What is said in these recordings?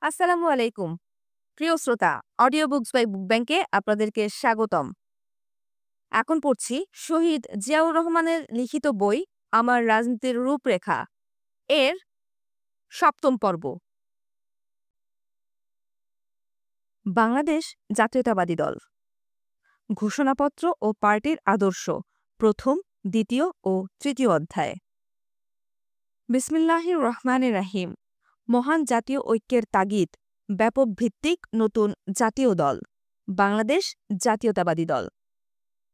আসসালামু আলাইকুম প্রিয় শ্রোতা। অডিও বুকস বাই বুক ব্যাংকে আপনাদেরকে স্বাগতম। এখন পড়ছি শহীদ জিয়াউর রহমানের লিখিত বই আমার রাজনীতির রূপরেখা এর সপ্তম পর্ব। বাংলাদেশ জাতীয়তাবাদী দল ঘোষণাপত্র ও পার্টির আদর্শ প্রথম, দ্বিতীয় ও তৃতীয় অধ্যায়। বিসমিল্লাহির রহমানির রাহিম। মহান জাতীয় ঐক্যের তাগিদ, ব্যাপক ভিত্তিক নতুন জাতীয় দল বাংলাদেশ জাতীয়তাবাদী দল।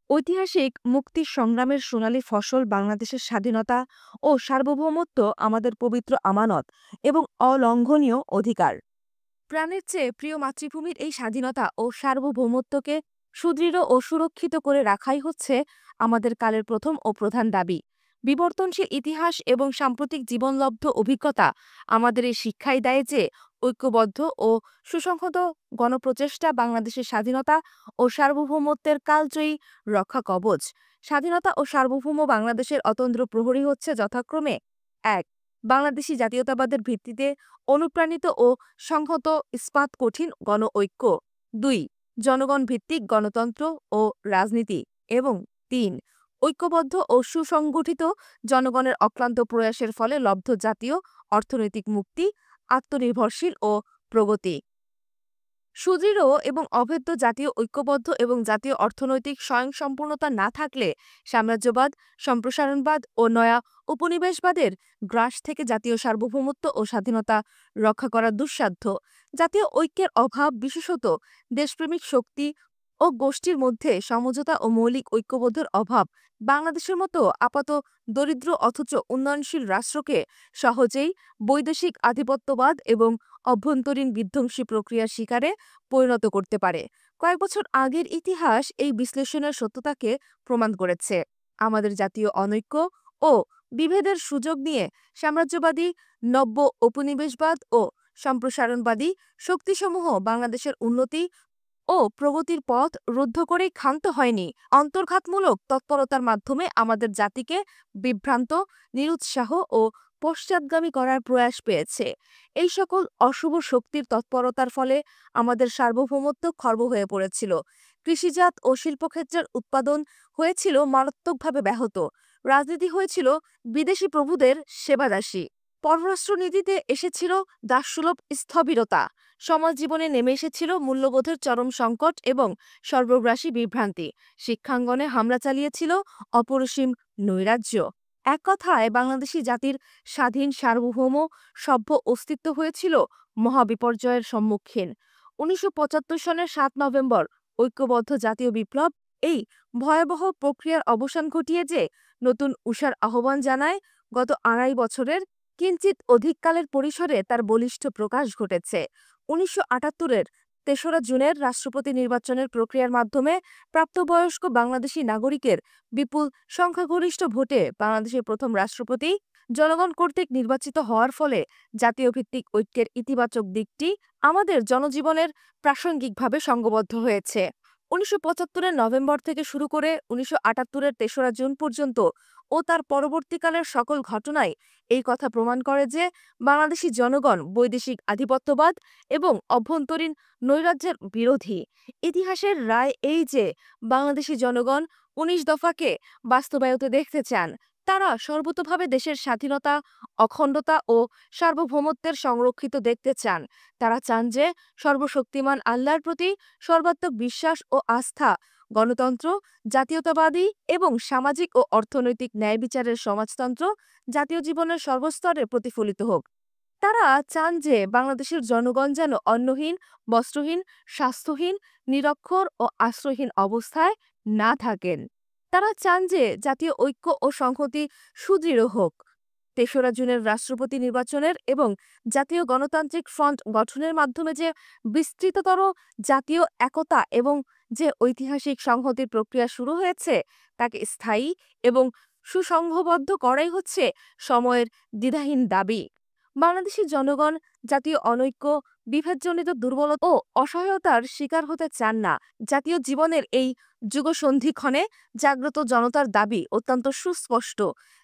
ঐতিহাসিক মুক্তির সংগ্রামের সোনালী ফসল বাংলাদেশের স্বাধীনতা ও সার্বভৌমত্ব আমাদের পবিত্র আমানত এবং অলঙ্ঘনীয় অধিকার। প্রাণের চেয়ে প্রিয় মাতৃভূমির এই স্বাধীনতা ও সার্বভৌমত্বকে সুদৃঢ় ও সুরক্ষিত করে রাখাই হচ্ছে আমাদের কালের প্রথম ও প্রধান দাবি। বিবর্তনশীল ইতিহাস এবং সাম্প্রতিক জীবনলব্ধ অভিজ্ঞতা আমাদের এই শিক্ষাই দেয় যে ঐক্যবদ্ধ ও সুসংহত গণপ্রচেষ্টা বাংলাদেশের স্বাধীনতা ও সার্বভৌমত্বের কালজয়ী রক্ষা কবচ। স্বাধীনতা ও সার্বভৌম বাংলাদেশের অতন্দ্র প্রহরী হচ্ছে যথাক্রমে ১. বাংলাদেশি জাতীয়তাবাদের ভিত্তিতে অনুপ্রাণিত ও সংহত ইস্পাত কঠিন গণ ঐক্য। ২. জনগণ ভিত্তিক গণতন্ত্র ও রাজনীতি এবং ৩. ঐক্যবদ্ধ ও সুসংগঠিত জনগণের অক্লান্ত প্রয়াসের ফলে লব্ধ জাতীয় অর্থনৈতিক মুক্তি, আত্মনির্ভরশীল ও প্রগতি। সুদৃঢ় এবং অভেদ্য জাতীয় ঐক্যবদ্ধ এবং জাতীয় অর্থনৈতিক স্বয়ংসম্পূর্ণতা না থাকলে সাম্রাজ্যবাদ, সম্প্রসারণবাদ ও নয়া উপনিবেশবাদের গ্রাস থেকে জাতীয় সার্বভৌমত্ব ও স্বাধীনতা রক্ষা করা দুঃসাধ্য। জাতীয় ঐক্যের অভাব, বিশেষত দেশপ্রেমিক শক্তি ও গোষ্ঠীর মধ্যে সমঝোতা ও মৌলিক ঐক্যবোধের অভাব বাংলাদেশের মতো আপাত দরিদ্র অথচ উন্নয়নশীল রাষ্ট্রকে সহজেই বৈদেশিক আধিপত্যবাদ এবং অভ্যন্তরীণ বিধ্বংসী প্রক্রিয়ার শিকারে পরিণত করতে পারে। কয়েক বছর আগের ইতিহাস এই বিশ্লেষণের সত্যতাকে প্রমাণ করেছে। আমাদের জাতীয় অনৈক্য ও বিভেদের সুযোগ নিয়ে সাম্রাজ্যবাদী, নব্য উপনিবেশবাদ ও সম্প্রসারণবাদী শক্তিসমূহ বাংলাদেশের উন্নতি ও প্রগতির পথ রুদ্ধ করেই ক্ষান্ত হয়নি, অন্তর্ঘাতমূলক তৎপরতার মাধ্যমে আমাদের জাতিকে বিভ্রান্ত, নিরুৎসাহ ও পশ্চাৎগামী করার প্রয়াস পেয়েছে। এই সকল অশুভ শক্তির তৎপরতার ফলে আমাদের সার্বভৌমত্ব খর্ব হয়ে পড়েছিল। কৃষিজাত ও শিল্পক্ষেত্রের উৎপাদন হয়েছিল মারাত্মকভাবে ব্যাহত। রাজনীতি হয়েছিল বিদেশি প্রভুদের সেবাদাসী। পররাষ্ট্রনীতিতে এসেছিল দাসসুলভ স্থবিরতা। সমাজ জীবনে নেমে এসেছিল মূল্যবোধের চরম সংকট এবং সর্বগ্রাসী বিভ্রান্তি। শিক্ষাঙ্গনে হামলা চালিয়েছিল অপরিসীম নৈরাজ্য। এক কথায় বাংলাদেশি জাতির স্বাধীন, সার্বভৌম, সভ্য অস্তিত্ব হয়েছিল মহাবিপর্যয়ের সম্মুখীন। ১৯৭৫ সনের ৭ নভেম্বর ঐক্যবদ্ধ জাতীয় বিপ্লব এই ভয়াবহ প্রক্রিয়ার অবসান ঘটিয়ে যে নতুন উষার আহ্বান জানায়, গত আড়াই বছরের কিঞ্চিত অধিককালের পরিসরে তার বলিষ্ঠ প্রকাশ ঘটেছে। ১৯৭৮-এর ৩রা জুনের রাষ্ট্রপতি নির্বাচনের প্রক্রিয়ার মাধ্যমে প্রাপ্তবয়স্ক বাংলাদেশি নাগরিকের বিপুল সংখ্যাগরিষ্ঠ ভোটে বাংলাদেশের প্রথম রাষ্ট্রপতি জনগণ কর্তৃক নির্বাচিত হওয়ার ফলে জাতীয় ভিত্তিক ঐক্যের ইতিবাচক দিকটি আমাদের জনজীবনের প্রাসঙ্গিকভাবে সঙ্গবদ্ধ হয়েছে। ১৯৭৫-এর নভেম্বর থেকে শুরু করে ১৯৭৮-এর ৩রা জুন পর্যন্ত ও তার পরবর্তীকালের সকল ঘটনাই এই কথা প্রমাণ করে যে বাংলাদেশি জনগণ বৈদেশিক আধিপত্যবাদ এবং অভ্যন্তরীণ নৈরাজ্যের বিরোধী। ইতিহাসের রায় এই যে বাংলাদেশি জনগণ ১৯ দফাকে বাস্তবায়িত দেখতে চান। তারা সর্বতোভাবে দেশের স্বাধীনতা, অখণ্ডতা ও সার্বভৌমত্বের সংরক্ষিত দেখতে চান। তারা চান যে সর্বশক্তিমান আল্লাহর প্রতি সর্বাত্মক বিশ্বাস ও আস্থা, গণতন্ত্র, জাতীয়তাবাদী এবং সামাজিক ও অর্থনৈতিক ন্যায় বিচারের সমাজতন্ত্র জাতীয় জীবনের সর্বস্তরে প্রতিফলিত হোক। তারা চান যে বাংলাদেশের জনগণ যেন অন্নহীন, বস্ত্রহীন, স্বাস্থ্যহীন, নিরক্ষর ও আশ্রয়হীন অবস্থায় না থাকেন। তারা চান যে জাতীয় ঐক্য ও সংহতি সুদৃঢ় হোক। ৩রা জুনের রাষ্ট্রপতি নির্বাচনের এবং জাতীয় গণতান্ত্রিক ফ্রন্ট গঠনের মাধ্যমে যে বিস্তৃততর জাতীয় একতা এবং যে ঐতিহাসিক সংহতির প্রক্রিয়া শুরু হয়েছে তাকে স্থায়ী এবং সুসংঘবদ্ধ করাই হচ্ছে সময়ের দ্বিধাহীন দাবি। বাংলাদেশি জনগণ জাতীয় অনৈক্য, বিভেদজনিত দুর্বলতা ও অসহায়তার শিকার হতে চান না। জাতীয় জীবনের এই যুগসন্ধিক্ষণে জাগ্রত জনতার দাবি অত্যন্ত সুস্পষ্ট।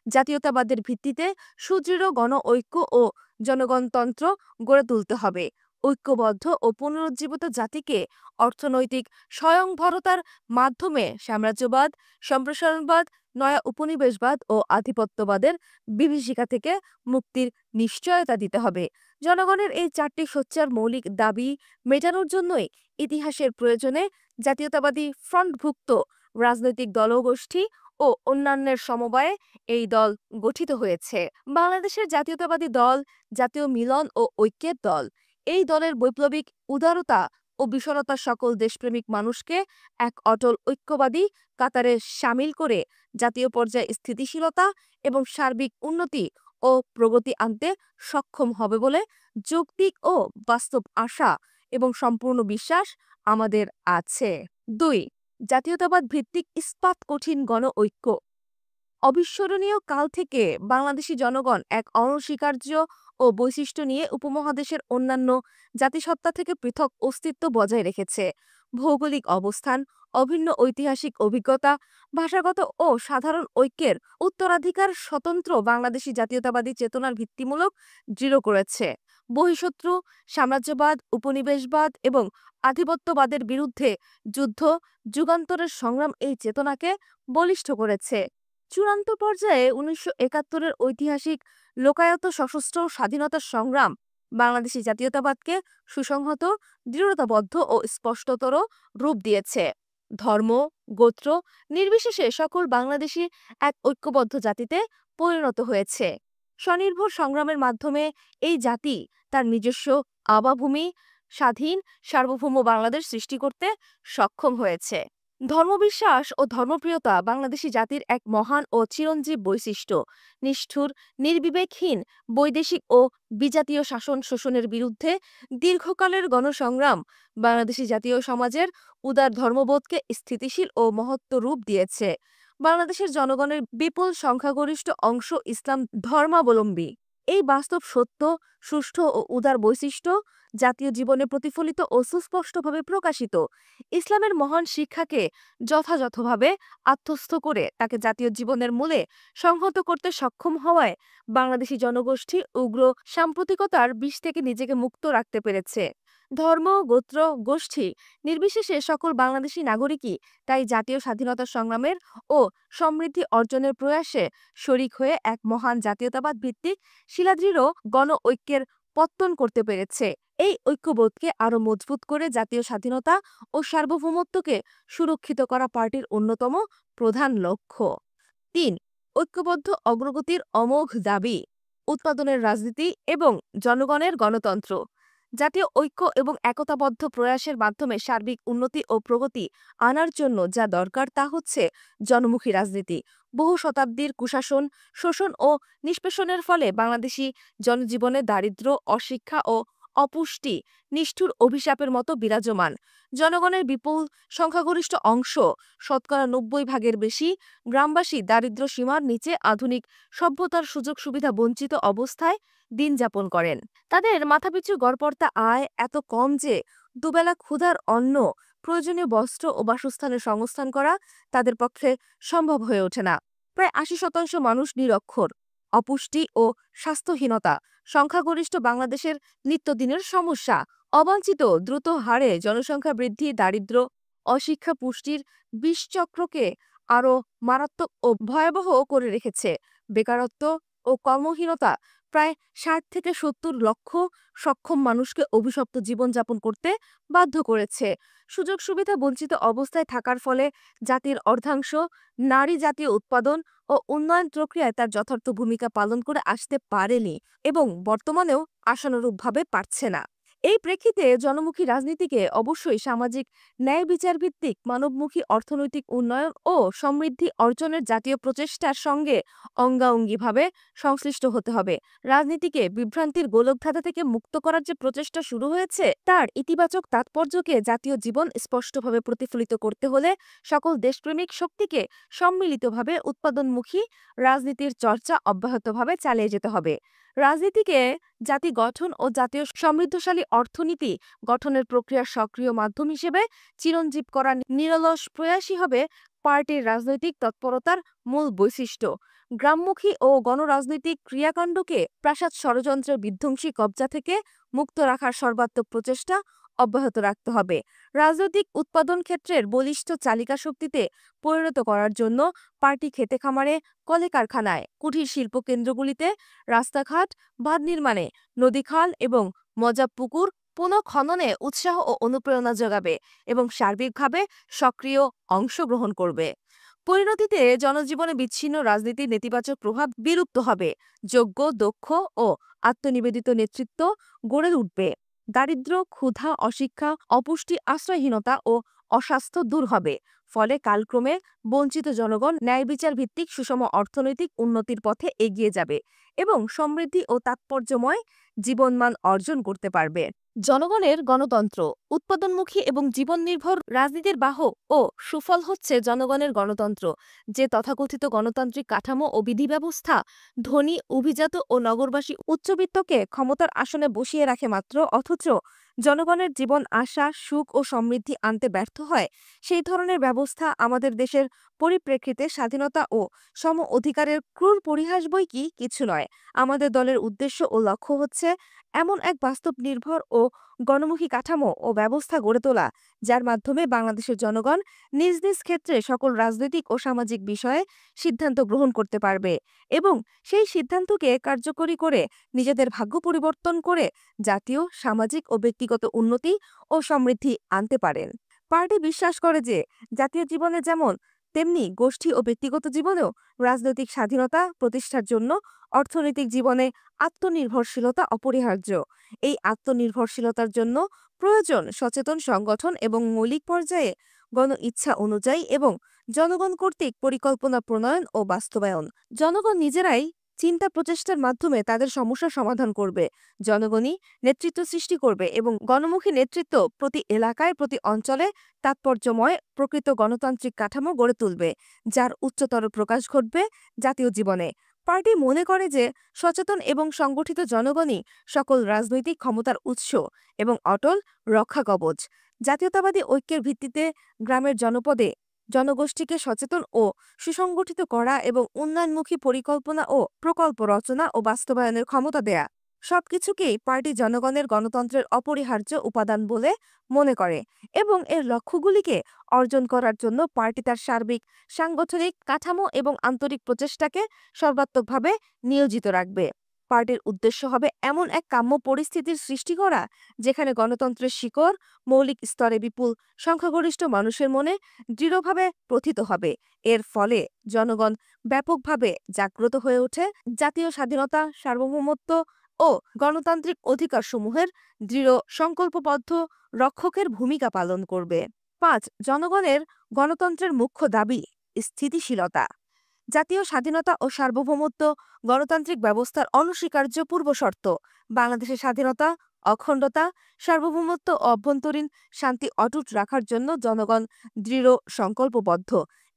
জাতীয়তাবাদের ভিত্তিতে সুদৃঢ় গণ ঐক্য ও জনগণতন্ত্র গড়ে তুলতে হবে। ঐক্যবদ্ধ ও পুনরুজ্জীবিত জাতিকে অর্থনৈতিক স্বয়ংভরতার মাধ্যমে সাম্রাজ্যবাদ, সম্প্রসারণবাদ, নয়া উপনিবেশবাদ ও আধিপত্যবাদের বিভীষিকা থেকে মুক্তির নিশ্চয়তা দিতে হবে। জনগণের এই 4টি সোচ্চার মৌলিক দাবি মেটানোর জন্যই ইতিহাসের প্রয়োজনে জাতীয়তাবাদী ফ্রন্টভুক্ত রাজনৈতিক দলগোষ্ঠী ও অন্যান্যের সমবায়ে এই দল গঠিত হয়েছে। বাংলাদেশের জাতীয়তাবাদী দল জাতীয় মিলন ও ঐক্যের দল। এই দলের বৈপ্লবিক উদারতা ও বিশালতা সকল দেশপ্রেমিক মানুষকে এক অটল ঐক্যবাদী কাতারে সামিল করে জাতীয় পর্যায়ে স্থিতিশীলতা এবং সার্বিক উন্নতি ও প্রগতি আনতে সক্ষম হবে বলে যৌক্তিক ও বাস্তব আশা এবং সম্পূর্ণ বিশ্বাস আমাদের আছে। 2. জাতীয়তাবাদ ভিত্তিক ইস্পাত কঠিন গণ ঐক্য। অবিস্মরণীয় কাল থেকে বাংলাদেশি জনগণ এক অনস্বীকার্য ও বৈশিষ্ট্য নিয়ে উপমহাদেশের অন্যান্য জাতিসত্তা থেকে পৃথক অস্তিত্ব বজায় রেখেছে। ভৌগোলিক অবস্থান, অভিন্ন ঐতিহাসিক অভিজ্ঞতা, ভাষাগত ও সাধারণ ঐক্যের উত্তরাধিকার স্বতন্ত্র বাংলাদেশি জাতীয়তাবাদী চেতনার ভিত্তিমূলক দৃঢ় করেছে। বহিঃশত্রু, সাম্রাজ্যবাদ, উপনিবেশবাদ এবং আধিপত্যবাদের বিরুদ্ধে যুদ্ধ, যুগান্তরের সংগ্রাম এই চেতনাকে বলিষ্ঠ করেছে। চূড়ান্ত পর্যায়ে 1971-এর ঐতিহাসিক লোকায়ত সশস্ত্র স্বাধীনতা সংগ্রাম বাংলাদেশি জাতীয়তাবাদকে সুসংহত, দৃঢ়তাবদ্ধ ও স্পষ্টতর রূপ দিয়েছে। ধর্ম, গোত্র নির্বিশেষে সকল বাংলাদেশি এক ঐক্যবদ্ধ জাতিতে পরিণত হয়েছে। স্বনির্ভর সংগ্রামের মাধ্যমে এই জাতি তার নিজস্ব আবাভূমি, স্বাধীন সার্বভৌম বাংলাদেশ সৃষ্টি করতে সক্ষম হয়েছে। ধর্মবিশ্বাস ও ধর্মপ্রিয়তা বাংলাদেশি জাতির এক মহান ও চিরঞ্জীব বৈশিষ্ট্য। নিষ্ঠুর, নির্বিবেকহীন বৈদেশিক ও বিজাতীয় শাসন শোষণের বিরুদ্ধে দীর্ঘকালের গণসংগ্রাম বাংলাদেশি জাতীয় সমাজের উদার ধর্মবোধকে স্থিতিশীল ও মহত্ব রূপ দিয়েছে। বাংলাদেশের জনগণের বিপুল সংখ্যাগরিষ্ঠ অংশ ইসলাম ধর্মাবলম্বী। এই বাস্তব সত্য, সুষ্ঠু ও উদার বৈশিষ্ট্য জাতীয় জীবনে প্রতিফলিত ও সুস্পষ্টভাবে প্রকাশিত। ইসলামের মহান শিক্ষাকে যথাযথভাবে আত্মস্থ করে তাকে জাতীয় জীবনের মূলে সংহত করতে সক্ষম হওয়ায় বাংলাদেশি জনগোষ্ঠী উগ্র সাম্প্রতিকতার বিষ থেকে নিজেকে মুক্ত রাখতে পেরেছে। ধর্ম, গোত্র, গোষ্ঠী নির্বিশেষে সকল বাংলাদেশি নাগরিকই তাই জাতীয় স্বাধীনতা সংগ্রামের ও সমৃদ্ধি অর্জনের প্রয়াসে শরিক হয়ে এক মহান জাতীয়তাবাদ ভিত্তিক শিলাদৃঢ় গণ ঐক্যের পত্তন করতে পেরেছে। এই ঐক্যবোধকে আরও মজবুত করে জাতীয় স্বাধীনতা ও সার্বভৌমত্বকে সুরক্ষিত করা পার্টির অন্যতম প্রধান লক্ষ্য। 3. ঐক্যবদ্ধ অগ্রগতির অমোঘ দাবি, উৎপাদনের রাজনীতি এবং জনগণের গণতন্ত্র। জাতীয় ঐক্য এবং একতাবদ্ধ প্রয়াসের মাধ্যমে সার্বিক উন্নতি ও প্রগতি আনার জন্য যা দরকার তা হচ্ছে জনমুখী রাজনীতি। বহু শতাব্দীর কুশাসন, শোষণ ও নিষ্পেষণের ফলে বাংলাদেশি জনজীবনে দারিদ্র্য, অশিক্ষা ও অপুষ্টি নিষ্ঠুর অভিশাপের মতো বিরাজমান। জনগণের বিপুল সংখ্যাগরিষ্ঠ অংশ, শতকরা 90% বেশি গ্রামবাসী দারিদ্র্য সীমার নিচে আধুনিক সভ্যতার সুযোগ সুবিধা বঞ্চিত অবস্থায় দিন যাপন করেন। তাদের মাথাপিছু গড়পড়তা আয় এত কম যে দুবেলা ক্ষুধার অন্ন, প্রয়োজনীয় বস্ত্র ও বাসস্থানের সংস্থান করা তাদের পক্ষে সম্ভব হয়ে ওঠে না। প্রায় 80% মানুষ নিরক্ষর। অপুষ্টি ও স্বাস্থ্যহীনতা সংখ্যাগরিষ্ঠ বাংলাদেশের নিত্যদিনের সমস্যা। অবাঞ্ছিত দ্রুত হারে জনসংখ্যা বৃদ্ধি দারিদ্র্য, অশিক্ষা, পুষ্টির বিষচক্রকে আরও মারাত্মক ও ভয়াবহ করে রেখেছে। বেকারত্ব ও কর্মহীনতা প্রায় 60 থেকে 70 লক্ষ সক্ষম মানুষকে অভিশপ্ত জীবনযাপন করতে বাধ্য করেছে। সুযোগ সুবিধা বঞ্চিত অবস্থায় থাকার ফলে জাতির অর্ধাংশ নারী জাতীয় উৎপাদন ও উন্নয়ন প্রক্রিয়ায় তার যথার্থ ভূমিকা পালন করে আসতে পারেনি এবং বর্তমানেও আশানুরূপভাবে পারছে না। এই প্রেক্ষিতে জনমুখী রাজনীতিকে অবশ্যই সামাজিক ন্যায় বিচার ভিত্তিক মানবমুখী অর্থনৈতিক উন্নয়ন ও সমৃদ্ধি অর্জনের জাতীয় প্রচেষ্টার সঙ্গে অঙ্গাঅঙ্গিভাবে সংশ্লিষ্ট হতে হবে। রাজনীতিকে বিভ্রান্তির গোলকধাঁধা থেকে মুক্ত করার যে প্রচেষ্টা শুরু হয়েছে তার ইতিবাচক তাৎপর্যকে জাতীয় জীবন স্পষ্টভাবে প্রতিফলিত করতে হলে সকল দেশপ্রেমিক শক্তিকে সম্মিলিতভাবে উৎপাদনমুখী রাজনীতির চর্চা অব্যাহতভাবে চালিয়ে যেতে হবে। রাজনীতিকে জাতি গঠন ও জাতীয় সমৃদ্ধশালী অর্থনীতি গঠনের প্রক্রিয়ার সক্রিয় মাধ্যম হিসেবে চিরঞ্জীব করার নিরলস প্রয়াসই হবে পার্টির রাজনৈতিক তৎপরতার মূল বৈশিষ্ট্য। গ্রামমুখী ও গণরাজনৈতিক ক্রিয়াকাণ্ডকে প্রাসাদ ষড়যন্ত্রের বিধ্বংসী কবজা থেকে মুক্ত রাখার সর্বাত্মক প্রচেষ্টা অব্যাহত রাখতে হবে। রাজনৈতিক উৎপাদন ক্ষেত্রের বলিষ্ঠ চালিকা শক্তিতে পরিণত করার জন্য পার্টি খেতে খামারে, কলে কারখানায়, কুটির শিল্প কেন্দ্রগুলিতে, রাস্তাঘাট, বাঁধ নির্মাণে, নদীখাল এবং মজা পুকুর পুনঃখননে উৎসাহ ও অনুপ্রেরণা যোগাবে এবং সার্বিকভাবে সক্রিয় অংশগ্রহণ করবে। পরিণতিতে জনজীবনে বিচ্ছিন্ন রাজনীতির নেতিবাচক প্রভাব বিলুপ্ত হবে, যোগ্য, দক্ষ ও আত্মনিবেদিত নেতৃত্ব গড়ে উঠবে। দারিদ্র্য, ক্ষুধা, অশিক্ষা, অপুষ্টি, আশ্রয়হীনতা ও অস্বাস্থ্য দূর হবে। ফলে কালক্রমে বঞ্চিত জনগণ ন্যায়বিচার ভিত্তিক সুষম অর্থনৈতিক উন্নতির পথে এগিয়ে যাবে এবং সমৃদ্ধি ও তাৎপর্যময় জীবনমান অর্জন করতে পারবে। জনগণের গণতন্ত্র উৎপাদনমুখী এবং জীবননির্ভর রাজনীতির বাহক ও সুফল হচ্ছে জনগণের গণতন্ত্র, যে তথাকথিত গণতান্ত্রিক কাঠামো ও বিধি ব্যবস্থা ধনী, অভিজাত ও নগরবাসী উচ্চবিত্তকে ক্ষমতার আসনে বসিয়ে রাখে মাত্র, অথচ জনগণের জীবন আশা, সুখ ও সমৃদ্ধি আনতে ব্যর্থ হয়। সেই ধরনের ব্যবস্থা আমাদের দেশের পরিপ্রেক্ষিতে স্বাধীনতা ও সম অধিকারের ক্রূর পরিহাস বই কি কিছু নয়। আমাদের দলের উদ্দেশ্য ও লক্ষ্য হচ্ছে এমন এক বাস্তব নির্ভর ও গণমুখী কাঠামো ও ব্যবস্থা গড়ে তোলা, যার মাধ্যমে বাংলাদেশের জনগণ নিজ নিজ ক্ষেত্রে সকল রাজনৈতিক ও সামাজিক বিষয়ে সিদ্ধান্ত গ্রহণ করতে পারবে এবং সেই সিদ্ধান্তকে কার্যকরী করে নিজেদের ভাগ্য পরিবর্তন করে জাতীয়, সামাজিক ও ব্যক্তিগত উন্নতি ও সমৃদ্ধি আনতে পারেন। পার্টি বিশ্বাস করে যে জাতীয় জীবনে যেমন তেমনি গোষ্ঠী ও ব্যক্তিগত জীবনেও রাজনৈতিক স্বাধীনতা প্রতিষ্ঠার জন্য অর্থনৈতিক জীবনে আত্মনির্ভরশীলতা অপরিহার্য। এই আত্মনির্ভরশীলতার জন্য প্রয়োজন সচেতন সংগঠন এবং মৌলিক পর্যায়ে গণ ইচ্ছা অনুযায়ী এবং জনগণ কর্তৃক পরিকল্পনা প্রণয়ন ও বাস্তবায়ন। জনগণ নিজেরাই চিন্তা প্রচেষ্টার মাধ্যমে তাদের সমস্যার সমাধান করবে, জনগণই নেতৃত্ব সৃষ্টি করবে এবং গণমুখী নেতৃত্ব প্রতি এলাকায়, প্রতি অঞ্চলে তাৎপর্যময় প্রকৃত গণতান্ত্রিক কাঠামো গড়ে তুলবে, যার উচ্চতর প্রকাশ ঘটবে জাতীয় জীবনে। পার্টি মনে করে যে সচেতন এবং সংগঠিত জনগণই সকল রাজনৈতিক ক্ষমতার উৎস এবং অটল রক্ষা কবচ। জাতীয়তাবাদী ঐক্যের ভিত্তিতে গ্রামের জনপদে জনগোষ্ঠীকে সচেতন ও সুসংগঠিত করা এবং উন্নয়নমুখী পরিকল্পনা ও প্রকল্প রচনা ও বাস্তবায়নের ক্ষমতা দেয়া, সবকিছুকেই পার্টি জনগণের গণতন্ত্রের অপরিহার্য উপাদান বলে মনে করে এবং এর লক্ষ্যগুলিকে অর্জন করার জন্য পার্টি তার সার্বিক সাংগঠনিক কাঠামো এবং আন্তরিক প্রচেষ্টাকে সর্বাত্মকভাবে নিয়োজিত রাখবে। পার্টির উদ্দেশ্য হবে এমন এক কাম্য পরিস্থিতির সৃষ্টি করা যেখানে গণতন্ত্রের শিকড় মৌলিক স্তরে বিপুল সংখ্যাগরিষ্ঠ মানুষের মনে দৃঢ়ভাবে প্রথিত হবে। এর ফলে জনগণ ব্যাপকভাবে জাগ্রত হয়ে ওঠে, জাতীয় স্বাধীনতা, সার্বভৌমত্ব ও গণতান্ত্রিক অধিকারসমূহের দৃঢ় সংকল্পবদ্ধ রক্ষকের ভূমিকা পালন করবে। ৫. জনগণের গণতন্ত্রের মুখ্য দাবি স্থিতিশীলতা। জাতীয় স্বাধীনতা ও সার্বভৌমত্ব গণতান্ত্রিক ব্যবস্থার অনস্বীকার্য পূর্বশর্ত। বাংলাদেশের স্বাধীনতা, অখণ্ডতা, সার্বভৌমত্ব ও অভ্যন্তরীণ শান্তি অটুট রাখার জন্য জনগণ দৃঢ় সংকল্পবদ্ধ।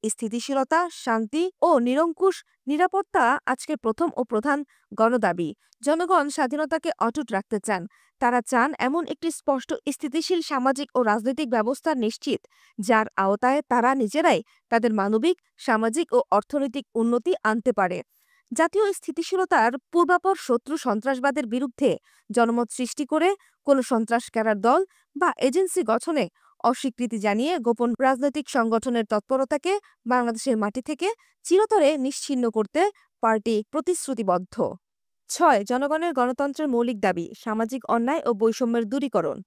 স্থিতিশীলতা, শান্তি ও নিরঙ্কুশ নিরাপত্তা আজকের প্রথম ও প্রধান গণদাবি। জনগণ স্বাধীনতাকে অটুট রাখতে চান। তারা চান এমন একটি স্পষ্ট স্থিতিশীল সামাজিক ও রাজনৈতিক ব্যবস্থা নিশ্চিত, যার আওতায় তারা নিজেরাই তাদের মানবিক, সামাজিক ও অর্থনৈতিক উন্নতি আনতে পারে। জাতীয় স্থিতিশীলতার পূর্বাপর শত্রু সন্ত্রাসবাদের বিরুদ্ধে জনমত সৃষ্টি করে কোনো সন্ত্রাসকারী দল বা এজেন্সি গঠনে অস্বীকৃতি জানিয়ে গোপন রাজনৈতিক সংগঠনের তৎপরতাকে বাংলাদেশের মাটি থেকে চিরতরে নিশ্চিহ্ন করতে পার্টি প্রতিশ্রুতিবদ্ধ। ৬. জনগণের গণতন্ত্রের মৌলিক দাবি সামাজিক অন্যায় ও বৈষম্যের দূরীকরণ।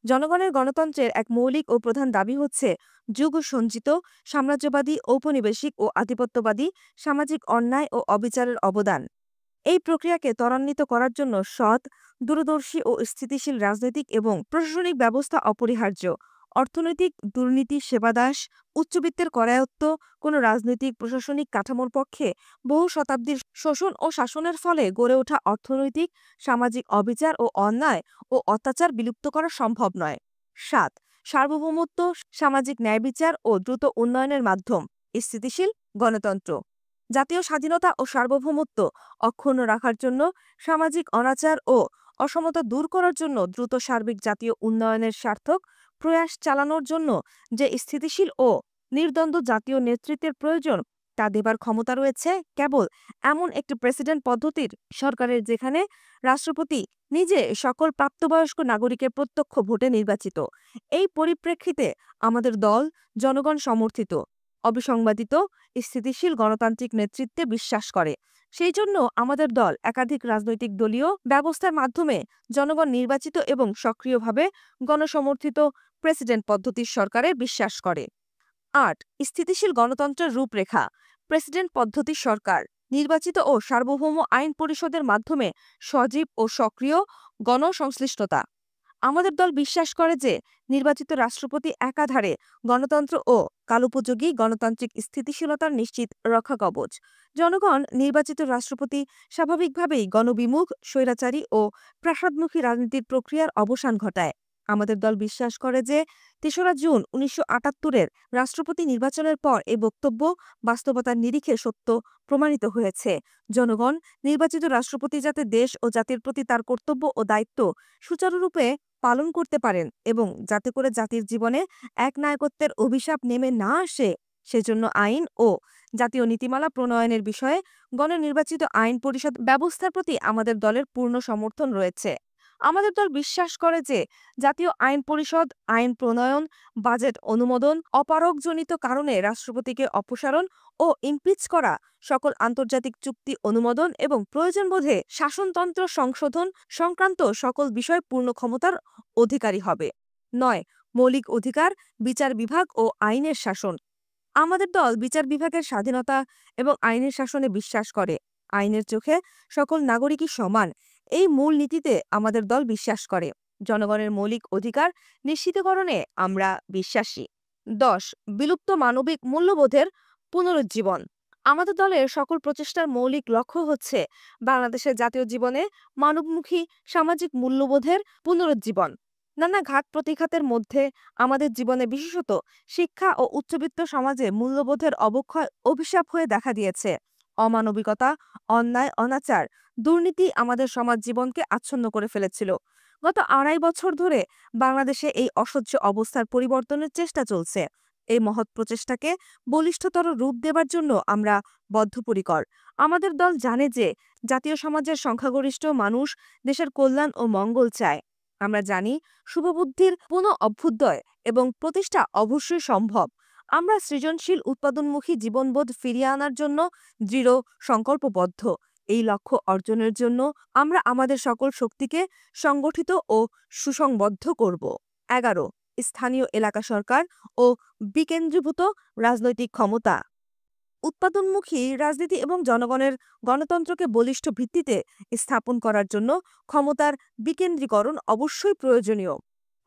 জনগণের গণতন্ত্রের এক মৌলিক ও প্রধান দাবি হচ্ছে যুগ সঞ্চিত সাম্রাজ্যবাদী, ঔপনিবেশিক ও আধিপত্যবাদী সামাজিক অন্যায় ও অবিচারের অবদান। এই প্রক্রিয়াকে ত্বরান্বিত করার জন্য সৎ, দূরদর্শী ও স্থিতিশীল রাজনৈতিক এবং প্রশাসনিক ব্যবস্থা অপরিহার্য। অর্থনৈতিক দুর্নীতি, সেবাদাস, উচ্চবিত্তের করায়ত্ত কোনো রাজনৈতিক প্রশাসনিক কাঠামোর পক্ষে বহু শতাব্দীর শোষণ ও শাসনের ফলে গড়ে ওঠা অর্থনৈতিক, সামাজিক অবিচার ও অন্যায় ও অত্যাচার বিলুপ্ত করা সম্ভব নয়। ৭. সার্বভৌমত্ব, সামাজিক ন্যায়বিচার ও দ্রুত উন্নয়নের মাধ্যম স্থিতিশীল গণতন্ত্র। জাতীয় স্বাধীনতা ও সার্বভৌমত্ব অক্ষুণ্ণ রাখার জন্য, সামাজিক অনাচার ও অসমতা দূর করার জন্য, দ্রুত সার্বিক জাতীয় উন্নয়নের সার্থক প্রয়াস চালানোর জন্য যে স্থিতিশীল ও নির্দ্বন্দ্ব জাতীয় নেতৃত্বের প্রয়োজন তা দেবার ক্ষমতা রয়েছে কেবল এমন একটি প্রেসিডেন্ট পদ্ধতির সরকারের, যেখানে রাষ্ট্রপতি নিজে সকল প্রাপ্তবয়স্ক নাগরিকের প্রত্যক্ষ ভোটে নির্বাচিত। এই পরিপ্রেক্ষিতে আমাদের দল জনগণ সমর্থিত, অবিসংবাদিত, স্থিতিশীল গণতান্ত্রিক নেতৃত্বে বিশ্বাস করে। সেই জন্য আমাদের দল একাধিক রাজনৈতিক দলীয় ব্যবস্থার মাধ্যমে জনগণ নির্বাচিত এবং সক্রিয়ভাবে গণসমর্থিত প্রেসিডেন্ট পদ্ধতির সরকারে বিশ্বাস করে। ৮. স্থিতিশীল গণতন্ত্রের রূপরেখা। প্রেসিডেন্ট পদ্ধতির সরকার নির্বাচিত ও সার্বভৌম আইন পরিষদের মাধ্যমে সজীব ও সক্রিয় গণসংশ্লিষ্টতা। আমাদের দল বিশ্বাস করে যে নির্বাচিত রাষ্ট্রপতি একাধারে গণতন্ত্র ও কালোপযোগী গণতান্ত্রিক স্থিতিশীলতার নিশ্চিত রক্ষা কবচ। জনগণ নির্বাচিত রাষ্ট্রপতি স্বাভাবিকভাবেই গণবিমুখ, স্বৈরাচারী ও প্রাসাদমুখী রাজনীতির প্রক্রিয়ার অবসান ঘটায়। আমাদের দল বিশ্বাস করে যে ৩রা জুন ১৯৭৮-এর রাষ্ট্রপতি নির্বাচনের পর এই বক্তব্য বাস্তবতার নিরিখে সত্য প্রমাণিত হয়েছে। জনগণ নির্বাচিত রাষ্ট্রপতি যাতে দেশ ও জাতির প্রতি তার কর্তব্য ও দায়িত্ব সুচারুরূপে পালন করতে পারেন এবং যাতে করে জাতির জীবনে একনায়কত্বের অভিশাপ নেমে না আসে, সেজন্য আইন ও জাতীয় নীতিমালা প্রণয়নের বিষয়ে গণনির্বাচিত আইন পরিষদ ব্যবস্থার প্রতি আমাদের দলের পূর্ণ সমর্থন রয়েছে। আমাদের দল বিশ্বাস করে যে জাতীয় আইন পরিষদ আইন প্রণয়ন, বাজেট অনুমোদন, অপারগজনিত কারণে রাষ্ট্রপতিকে অপসারণ ও ইমপিচ করা, সকল আন্তর্জাতিক চুক্তি অনুমোদন এবং প্রয়োজন বোধে শাসনতন্ত্র সংশোধন সংক্রান্ত সকল বিষয় পূর্ণ ক্ষমতার অধিকারী হবে। ৯. মৌলিক অধিকার, বিচার বিভাগ ও আইনের শাসন। আমাদের দল বিচার বিভাগের স্বাধীনতা এবং আইনের শাসনে বিশ্বাস করে। আইনের চোখে সকল নাগরিকই সমান, এই মূল নীতিতে আমাদের দল বিশ্বাস করে। জনগণের মৌলিক অধিকার নিশ্চিতকরণে আমরা বিশ্বাসী। ১০. বিলুপ্ত মানবিক মূল্যবোধের পুনরুজ্জীবন। আমাদের দলের সকল প্রচেষ্টার মৌলিক লক্ষ্য হচ্ছে বাংলাদেশের জাতীয় জীবনে মানবমুখী সামাজিক মূল্যবোধের পুনরুজ্জীবন। নানা ঘাত প্রতিঘাতের মধ্যে আমাদের জীবনে, বিশেষত শিক্ষা ও উচ্চবিত্ত সমাজে মূল্যবোধের অবক্ষয় অভিশাপ হয়ে দেখা দিয়েছে। অমানবিকতা, অন্যায়, অনাচার, দুর্নীতি আমাদের সমাজ জীবনকে আচ্ছন্ন করে ফেলেছিল। গত ২.৫ বছর ধরে বাংলাদেশে এই অসহ্য অবস্থার পরিবর্তনের চেষ্টা চলছে। এই মহৎ প্রচেষ্টাকে বলিষ্ঠতর রূপ দেবার জন্য আমরা বদ্ধপরিকর। আমাদের দল জানে যে জাতীয় সমাজের সংখ্যাগরিষ্ঠ মানুষ দেশের কল্যাণ ও মঙ্গল চায়। আমরা জানি শুভবুদ্ধির পুনঃ অভ্যুদয় এবং প্রতিষ্ঠা অবশ্যই সম্ভব। আমরা সৃজনশীল উৎপাদনমুখী জীবনবোধ ফিরিয়ে আনার জন্য দৃঢ় সংকল্পবদ্ধ। এই লক্ষ্য অর্জনের জন্য আমরা আমাদের সকল শক্তিকে সংগঠিত ও সুসংবদ্ধ করব। ১১. স্থানীয় এলাকা সরকার ও বিকেন্দ্রীভূত রাজনৈতিক ক্ষমতা। উৎপাদনমুখী রাজনীতি এবং জনগণের গণতন্ত্রকে বলিষ্ঠ ভিত্তিতে স্থাপন করার জন্য ক্ষমতার বিকেন্দ্রীকরণ অবশ্যই প্রয়োজনীয়।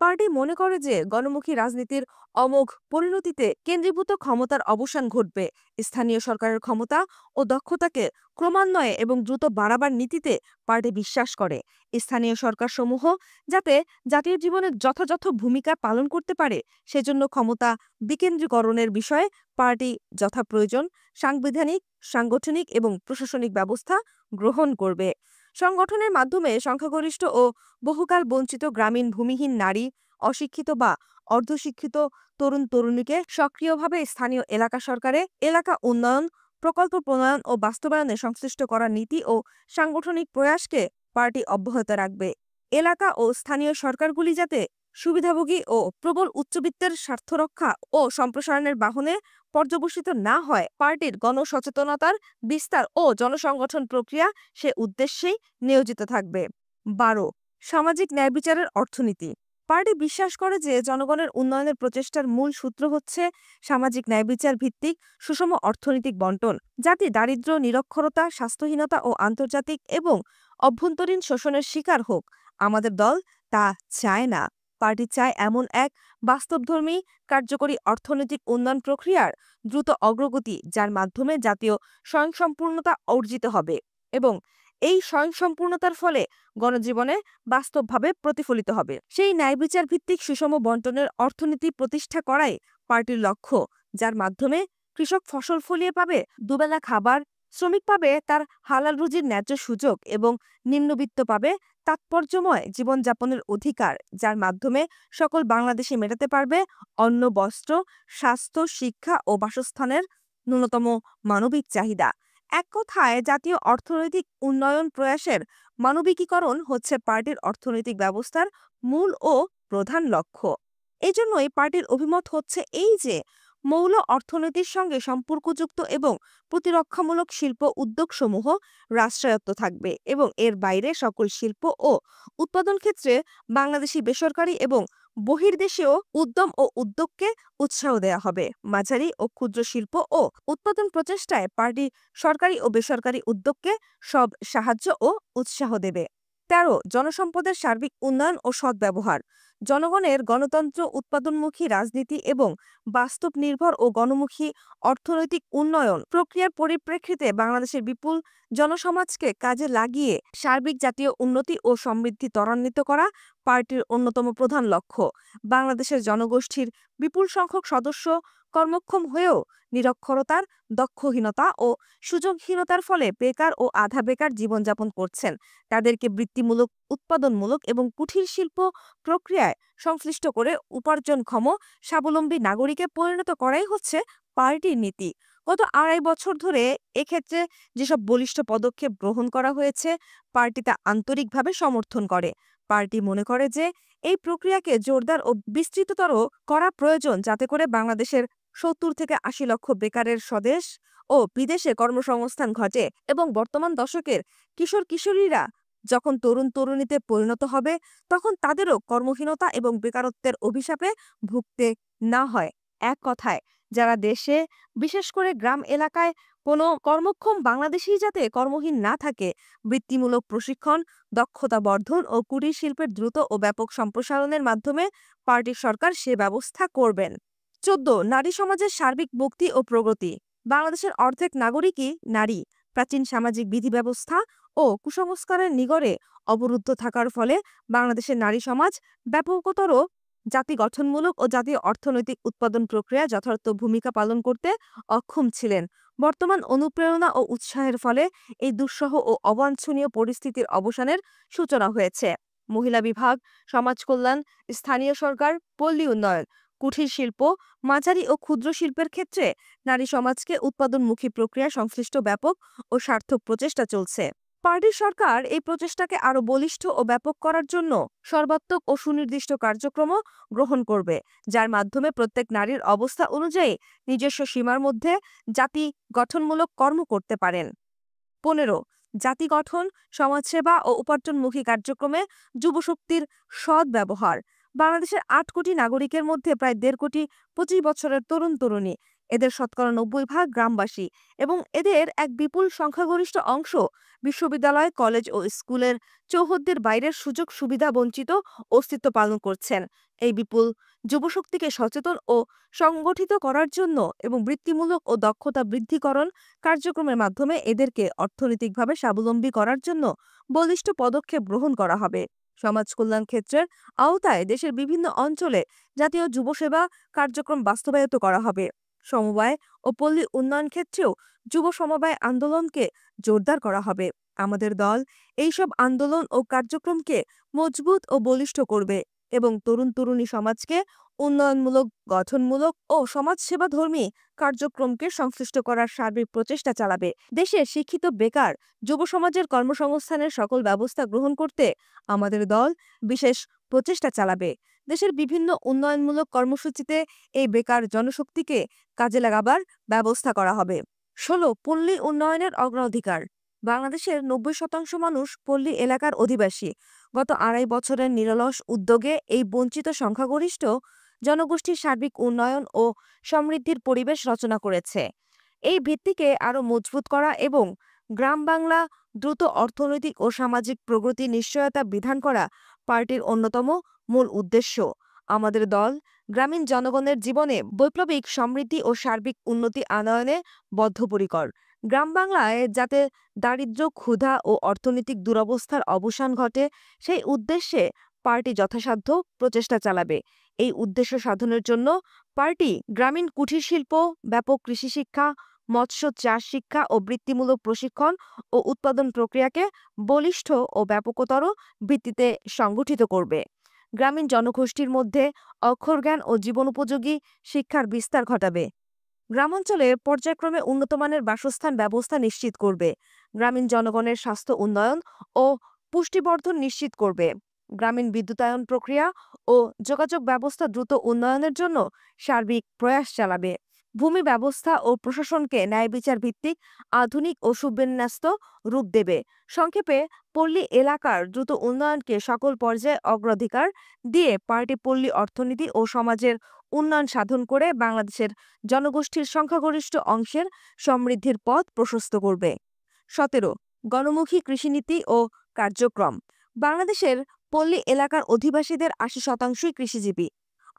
পার্টি মনে করে যে গণমুখী রাজনীতির অমোঘ পরিণতিতে কেন্দ্রীভূত ক্ষমতার অবসান ঘটবে। স্থানীয় সরকারের ক্ষমতা ও দক্ষতাকে ক্রমান্বয়ে এবং দ্রুত বাড়াবার নীতিতে পার্টি বিশ্বাস করে। স্থানীয় সরকারসমূহ যাতে জাতীয় জীবনে যথাযথ ভূমিকা পালন করতে পারে, সেজন্য ক্ষমতা বিকেন্দ্রীকরণের বিষয়ে পার্টি যথাপ্রয়োজন সাংবিধানিক, সাংগঠনিক এবং প্রশাসনিক ব্যবস্থা গ্রহণ করবে। সংগঠনের মাধ্যমে সংখ্যাগরিষ্ঠ ও বহুকাল বঞ্চিত গ্রামীণ ভূমিহীন নারী, অশিক্ষিত বা অর্ধশিক্ষিত তরুণ তরুণীকে সক্রিয়ভাবে স্থানীয় এলাকা সরকারে এলাকা উন্নয়ন, প্রকল্প প্রণয়ন ও বাস্তবায়নে সংশ্লিষ্ট করার নীতি ও সাংগঠনিক প্রয়াসকে পার্টি অব্যাহত রাখবে। এলাকা ও স্থানীয় সরকারগুলি যাতে সুবিধাভোগী ও প্রবল উচ্চবিত্তের স্বার্থরক্ষা ও সম্প্রসারণের বাহনে পর্যবসিত না হয়, পার্টির গণসচেতনতার বিস্তার ও জনসংগঠন প্রক্রিয়া সে উদ্দেশ্যেই নিয়োজিত থাকবে। ১২. সামাজিক ন্যায়বিচারের অর্থনীতি। পার্টি বিশ্বাস করে যে জনগণের উন্নয়নের প্রচেষ্টার মূল সূত্র হচ্ছে সামাজিক ন্যায়বিচার ভিত্তিক সুষম অর্থনৈতিক বণ্টন। জাতি দারিদ্র্য, নিরক্ষরতা, স্বাস্থ্যহীনতা ও আন্তর্জাতিক এবং অভ্যন্তরীণ শোষণের শিকার হোক, আমাদের দল তা চায় না। পার্টি চায় এমন এক বাস্তবধর্মী, কার্যকরী অর্থনৈতিক উন্নয়ন প্রক্রিয়ার দ্রুত অগ্রগতি, যার মাধ্যমে জাতীয় স্বয়ংসম্পূর্ণতা অর্জিত হবে এবং এই স্বয়ংসম্পূর্ণতার ফলে গণজীবনে বাস্তবভাবে প্রতিফলিত হবে। সেই ন্যায়বিচার ভিত্তিক সুষম বণ্টনের অর্থনীতি প্রতিষ্ঠা করাই পার্টির লক্ষ্য, যার মাধ্যমে কৃষক ফসল ফলিয়ে পাবে, দুবেলা খাবার, শ্রমিক পাবে তার হালাল রুজির ন্যায্য সুযোগ এবং নিম্নবিত্ত পাবে তাৎপর্যময় জীবনযাপনের অধিকার, যার মাধ্যমে সকল বাংলাদেশি মেটাতে পারবে অন্ন, বস্ত্র, স্বাস্থ্য, শিক্ষা ও বাসস্থানের ন্যূনতম মানবিক চাহিদা। এক কথায়, জাতীয় অর্থনৈতিক উন্নয়ন প্রয়াসের মানবিকীকরণ হচ্ছে পার্টির অর্থনৈতিক ব্যবস্থার মূল ও প্রধান লক্ষ্য। এজন্যই পার্টির অভিমত হচ্ছে এই যে মৌল অর্থনীতির সঙ্গে সম্পর্কযুক্ত এবং প্রতিরক্ষামূলক শিল্প উদ্যোগসমূহ রাষ্ট্রায়ত্ত থাকবে এবং এর বাইরে সকল শিল্প ও উৎপাদন ক্ষেত্রে বাংলাদেশি বেসরকারি এবং বহির্দেশীয় উদ্যম ও উদ্যোগকে উৎসাহ দেওয়া হবে। মাঝারি ও ক্ষুদ্র শিল্প ও উৎপাদন প্রচেষ্টায় পার্টি সরকারি ও বেসরকারি উদ্যোগকে সব সাহায্য ও উৎসাহ দেবে। ১৩ জনসম্পদের সার্বিক উন্নয়ন ও সদ্ব্যবহার। জনগণের গণতন্ত্র, উৎপাদনমুখী রাজনীতি এবং বাস্তব নির্ভর ও গণমুখী অর্থনৈতিক উন্নয়ন প্রক্রিয়ার পরিপ্রেক্ষিতে বাংলাদেশের বিপুল জনসমাজকে কাজে লাগিয়ে সার্বিক জাতীয় উন্নতি ও সমৃদ্ধি ত্বরান্বিত করা পার্টির অন্যতম প্রধান লক্ষ্য। বাংলাদেশের জনগোষ্ঠীর বিপুল সংখ্যক সদস্য কর্মক্ষম হয়েও নিরক্ষরতার, দক্ষহীনতা ও সুযোগহীনতার ফলে বেকার ও আধা বেকার জীবনযাপন করছেন। তাদেরকে বৃত্তিমূলক, উৎপাদনমূলক এবং কুটির শিল্প প্রক্রিয়ায় সংশ্লিষ্ট করে উপার্জনক্ষম স্বাবলম্বী নাগরিকে পরিণত করাই হচ্ছে পার্টির নীতি। গত ২.৫ বছর ধরে এক্ষেত্রে যেসব বলিষ্ঠ পদক্ষেপ গ্রহণ করা হয়েছে, পার্টি তা আন্তরিকভাবে সমর্থন করে। পার্টি মনে করে যে এই প্রক্রিয়াকে জোরদার ও বিস্তৃততর করা প্রয়োজন, যাতে করে বাংলাদেশের ৭০ থেকে ৮০ লক্ষ বেকারের স্বদেশ ও বিদেশে কর্মসংস্থান ঘটে এবং বর্তমান দশকের কিশোর কিশোরীরা যখন তরুণ তরুণীতে পরিণত হবে, তখন তাদেরও কর্মহীনতা এবং বেকারত্বের অভিশাপে ভুগতে না হয়। এক কথায়, যারা দেশে, বিশেষ করে গ্রাম এলাকায় কোনো কর্মক্ষম বাংলাদেশী যাতে কর্মহীন না থাকে, বৃত্তিমূলক প্রশিক্ষণ, দক্ষতা বর্ধন ও কুটির শিল্পের দ্রুত ও ব্যাপক সম্প্রসারণের মাধ্যমে পার্টির সরকার সে ব্যবস্থা করবেন। ১৪ নারী সমাজের সার্বিক মুক্তি ও প্রগতি। বাংলাদেশের অর্ধেক নাগরিকই নারী। প্রাচীন সামাজিক বিধি ব্যবস্থা ও কুসংস্কারের নিগড়ে অবরুদ্ধ থাকার ফলে বাংলাদেশের নারী সমাজ ব্যাপকতর জাতি গঠনমূলক ও জাতীয় অর্থনৈতিক উৎপাদন প্রক্রিয়া যথার্থ ভূমিকা পালন করতে অক্ষম ছিলেন। বর্তমান অনুপ্রেরণা ও উৎসাহের ফলে এই দুঃসহ ও অবাঞ্ছনীয় পরিস্থিতির অবসানের সূচনা হয়েছে। মহিলা বিভাগ, সমাজ কল্যাণ, স্থানীয় সরকার, পল্লী উন্নয়ন, কুটির শিল্প, মাঝারি ও ক্ষুদ্র শিল্পের ক্ষেত্রে নারী সমাজকে উৎপাদনমুখী প্রক্রিয়া সংশ্লিষ্ট ব্যাপক ও সার্থক প্রচেষ্টা চলছে। পার্টির সরকার এই প্রচেষ্টাকে আরও বলিষ্ঠ ও ব্যাপক করার জন্য সর্বাত্মক ও সুনির্দিষ্ট কার্যক্রম গ্রহণ করবে, যার মাধ্যমে প্রত্যেক নারীর অবস্থা অনুযায়ী নিজস্ব সীমার মধ্যে জাতি গঠনমূলক কর্ম করতে পারেন। ১৫ জাতি গঠন, সমাজসেবা ও উপার্জনমুখী কার্যক্রমে যুবশক্তির সৎ ব্যবহার। বাংলাদেশের ৮ কোটি নাগরিকের মধ্যে প্রায় ১.৫ কোটি ২৫ বছরের তরুণ তরুণী। এদের শতকরা ৯০% গ্রামবাসী এবং এদের এক বিপুল সংখ্যাগরিষ্ঠ অংশ বিশ্ববিদ্যালয়, কলেজ ও স্কুলের চৌহদ্দির বাইরের সুযোগ সুবিধা বঞ্চিত অস্তিত্ব পালন করছেন। এই বিপুল যুবশক্তিকে সচেতন ও সংগঠিত করার জন্য এবং বৃত্তিমূলক ও দক্ষতা বৃদ্ধিকরণ কার্যক্রমের মাধ্যমে এদেরকে অর্থনৈতিকভাবে স্বাবলম্বী করার জন্য বলিষ্ঠ পদক্ষেপ গ্রহণ করা হবে। সমাজ কল্যাণ ক্ষেত্রের আওতায় দেশের বিভিন্ন অঞ্চলে জাতীয় যুবসেবা কার্যক্রম বাস্তবায়িত করা হবে। সমবায় ও পল্লী উন্নয়ন ক্ষেত্রেও যুব সমবায় আন্দোলনকে জোরদার করা হবে। আমাদের দল এইসব আন্দোলন ও কার্যক্রমকে মজবুত ও বলিষ্ঠ করবে এবং তরুণ তরুণী সমাজকে উন্নয়নমূলক, গঠনমূলক ও সমাজসেবাধর্মী কার্যক্রমকে সংশ্লিষ্ট করার সার্বিক প্রচেষ্টা চালাবে। দেশের শিক্ষিত বেকার যুব সমাজের কর্মসংস্থানের সকল ব্যবস্থা গ্রহণ করতে আমাদের দল বিশেষ প্রচেষ্টা চালাবে। দেশের বিভিন্ন উন্নয়নমূলক কর্মসূচিতে এই বেকার জনশক্তিকে কাজে লাগাবার ব্যবস্থা করা হবে। ১৬ পল্লী উন্নয়নের অগ্রাধিকার। বাংলাদেশের ৯০% মানুষ পল্লী এলাকার অধিবাসী। গত ২.৫ বছরের নিরলস উদ্যোগে এই বঞ্চিত সংখ্যাগরিষ্ঠ জনগোষ্ঠীর সার্বিক উন্নয়ন ও সমৃদ্ধির পরিবেশ রচনা করেছে। এই ভিত্তিকে আরও মজবুত করা এবং গ্রাম বাংলা দ্রুত অর্থনৈতিক ও সামাজিক প্রগতি নিশ্চয়তা বিধান করা পার্টির অন্যতম মূল উদ্দেশ্য। আমাদের দল গ্রামীণ জনগণের জীবনে বৈপ্লবিক সমৃদ্ধি ও সার্বিক উন্নতি আনয়নে বদ্ধপরিকর। গ্রাম বাংলায় যাতে দারিদ্র্য, ক্ষুধা ও অর্থনৈতিক দুরবস্থার অবসান ঘটে, সেই উদ্দেশ্যে পার্টি যথাসাধ্য প্রচেষ্টা চালাবে। এই উদ্দেশ্য সাধনের জন্য পার্টি গ্রামীণ কুটির শিল্প, ব্যাপক কৃষি শিক্ষা, মৎস্য চাষ শিক্ষা ও বৃত্তিমূলক প্রশিক্ষণ ও উৎপাদন প্রক্রিয়াকে বলিষ্ঠ ও ব্যাপকতর ভিত্তিতে সংগঠিত করবে। গ্রামীণ জনগোষ্ঠীর মধ্যে অক্ষরজ্ঞান ও জীবনোপযোগী শিক্ষার বিস্তার ঘটাবে। গ্রামাঞ্চলে পর্যায়ক্রমে উন্নতমানের বাসস্থান ব্যবস্থা নিশ্চিত করবে। গ্রামীণ জনগণের স্বাস্থ্য উন্নয়ন ও পুষ্টিবর্ধন নিশ্চিত করবে। গ্রামীণ বিদ্যুতায়ন প্রক্রিয়া ও যোগাযোগ ব্যবস্থা দ্রুত উন্নয়নের জন্য সার্বিক প্রয়াস চালাবে। ভূমি ব্যবস্থা ও প্রশাসনকে ন্যায়বিচার ভিত্তিক আধুনিক ও সুবিন্যস্ত রূপ দেবে। সংক্ষেপে, পল্লী এলাকার দ্রুত উন্নয়নকে সকল পর্যায়ে অগ্রাধিকার দিয়ে পার্টি পল্লী অর্থনীতি ও সমাজের উন্নয়ন সাধন করে বাংলাদেশের জনগোষ্ঠীর সংখ্যাগরিষ্ঠ অংশের সমৃদ্ধির পথ প্রশস্ত করবে। ১৭. গণমুখী কৃষিনীতি ও কার্যক্রম। বাংলাদেশের পল্লী এলাকার অধিবাসীদের ৮০% কৃষিজীবী।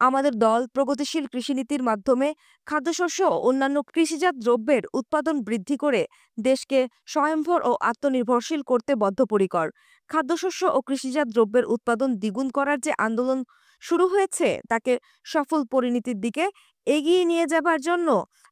আমাদের দল প্রগতিশীল কৃষিনীতির মাধ্যমে খাদ্যশস্য ও অন্যান্য কৃষিজাত দ্রব্যের উৎপাদন বৃদ্ধি করে দেশকে স্বয়ংভর ও আত্মনির্ভরশীল করতে বদ্ধপরিকর। খাদ্যশস্য ও কৃষিজাত দ্রব্যের উৎপাদন দ্বিগুণ করার যে আন্দোলন শুরু হয়েছে তাকে সফল পরিণতির দিকে এগিয়ে নিয়ে যাবার জন্য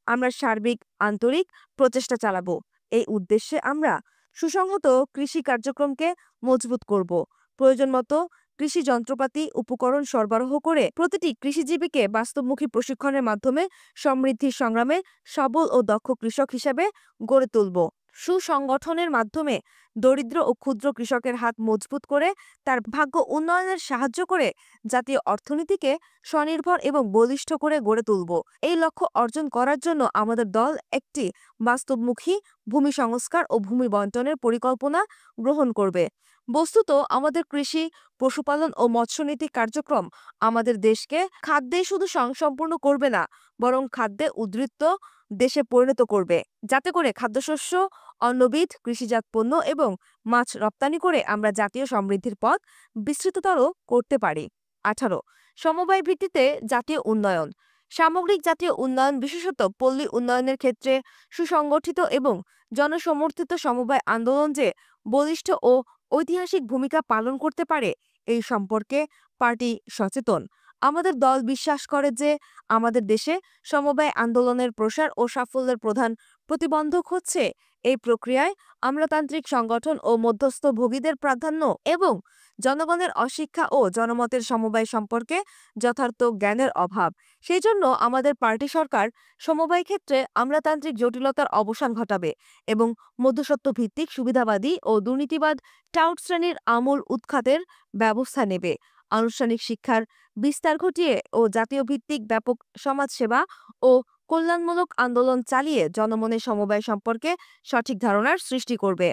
আমরা সার্বিক আন্তরিক প্রচেষ্টা চালাবো। এই উদ্দেশ্যে আমরা সুসংহত কৃষি কার্যক্রমকে মজবুত করব। প্রয়োজন মতো কৃষি যন্ত্রপাতি উপকরণ সরবরাহ করে প্রতিটি কৃষিজীবীকে বাস্তবমুখী প্রশিক্ষণের মাধ্যমে সমৃদ্ধির সংগ্রামে সবল ও দক্ষ কৃষক হিসেবে গড়ে তুলব। সুসংগঠনের মাধ্যমে দরিদ্র ও ক্ষুদ্র কৃষকের হাত মজবুত করে তার ভাগ্য উন্নয়নের সাহায্য করে জাতীয় অর্থনীতিকে স্বনির্ভর এবং বলিষ্ঠ করে গড়ে তুলব। এই লক্ষ্য অর্জন করার জন্য আমাদের দল একটি বাস্তবমুখী ভূমি সংস্কার ও ভূমি বণ্টনের পরিকল্পনা গ্রহণ করবে। বস্তুত আমাদের কৃষি, পশুপালন ও মৎস্যনীতি কার্যক্রম আমাদের দেশকে খাদ্যে শুধু স্বয়ংসম্পূর্ণ করবে না, বরং খাদ্যে উদ্বৃত্ত দেশে পরিণত করবে, যাতে করে খাদ্যশস্য, অন্নবীজ, কৃষিজাত পণ্য এবং মাছ রপ্তানি করে আমরা জাতীয় সমৃদ্ধির পথ বিস্তৃততর করতে পারি। ১৮. সমবায় ভিত্তিতে জাতীয় উন্নয়ন। সামগ্রিক জাতীয় উন্নয়ন, বিশেষত পল্লী উন্নয়নের ক্ষেত্রে সুসংগঠিত এবং জনসমর্থিত সমবায় আন্দোলন যে বলিষ্ঠ ও ঐতিহাসিক ভূমিকা পালন করতে পারে এই সম্পর্কে পার্টি সচেতন। আমাদের দল বিশ্বাস করে যে আমাদের দেশে সমবায় আন্দোলনের প্রসার ও সাফল্যের প্রধান প্রতিবন্ধক হচ্ছে এই প্রক্রিয়ায় আমলাতান্ত্রিক সংগঠন ও মধ্যস্থ ভোগীদের প্রাধান্য এবং জনগণের অশিক্ষা ও জনমতের সমবায় সম্পর্কে যথার্থ জ্ঞানের অভাব। সেই জন্য আমাদের পার্টি সরকার সমবায় ক্ষেত্রে আমলাতান্ত্রিক জটিলতার অবসান ঘটাবে এবং মধ্যস্বত্ব ভিত্তিক সুবিধাবাদী ও দুর্নীতিবাদ টাউট শ্রেণীর আমূল উৎখাতের ব্যবস্থা নেবে। আনুষ্ঠানিক শিক্ষার বিস্তার ঘটিয়ে ও জাতীয় ভিত্তিক ব্যাপক সমাজসেবা ও কল্যাণমূলক আন্দোলন চালিয়ে জনমনের সমবায় সম্পর্কে সঠিক ধারণার সৃষ্টি করবে।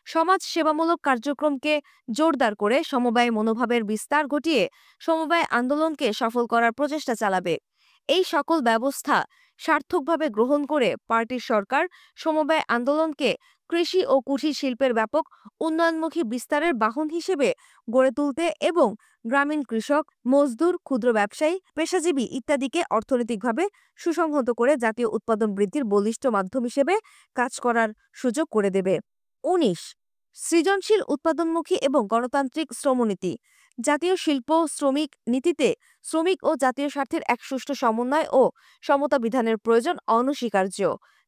সমাজ সেবামূলক কার্যক্রমকে জোরদার করে সমবায় মনোভাবের বিস্তার ঘটিয়ে সমবায় আন্দোলনকে সফল করার প্রচেষ্টা চালাবে। এই সকল ব্যবস্থা সার্থকভাবে গ্রহণ করে পার্টির সরকার সমবায় আন্দোলনকে কৃষি ও কুটির শিল্পের ব্যাপক উন্নয়নমুখী বিস্তারের বাহন হিসেবে গড়ে তুলতে এবং গ্রামীণ কৃষক, মজদুর, ক্ষুদ্র ব্যবসায়ী, পেশাজীবী ইত্যাদিকে অর্থনৈতিকভাবে সুসংহত করে জাতীয় উৎপাদন বৃদ্ধির বলিষ্ঠ মাধ্যম হিসেবে কাজ করার সুযোগ করে দেবে। ১৯. সৃজনশীল উৎপাদনমুখী এবং গণতান্ত্রিক শ্রমনীতি। জাতীয় শিল্প শ্রমিক নীতিতে শ্রমিক ও জাতীয় স্বার্থের এক সুষ্ঠু সমন্বয় ও সমতা বিধানের প্রয়োজন অনস্বীকার্য।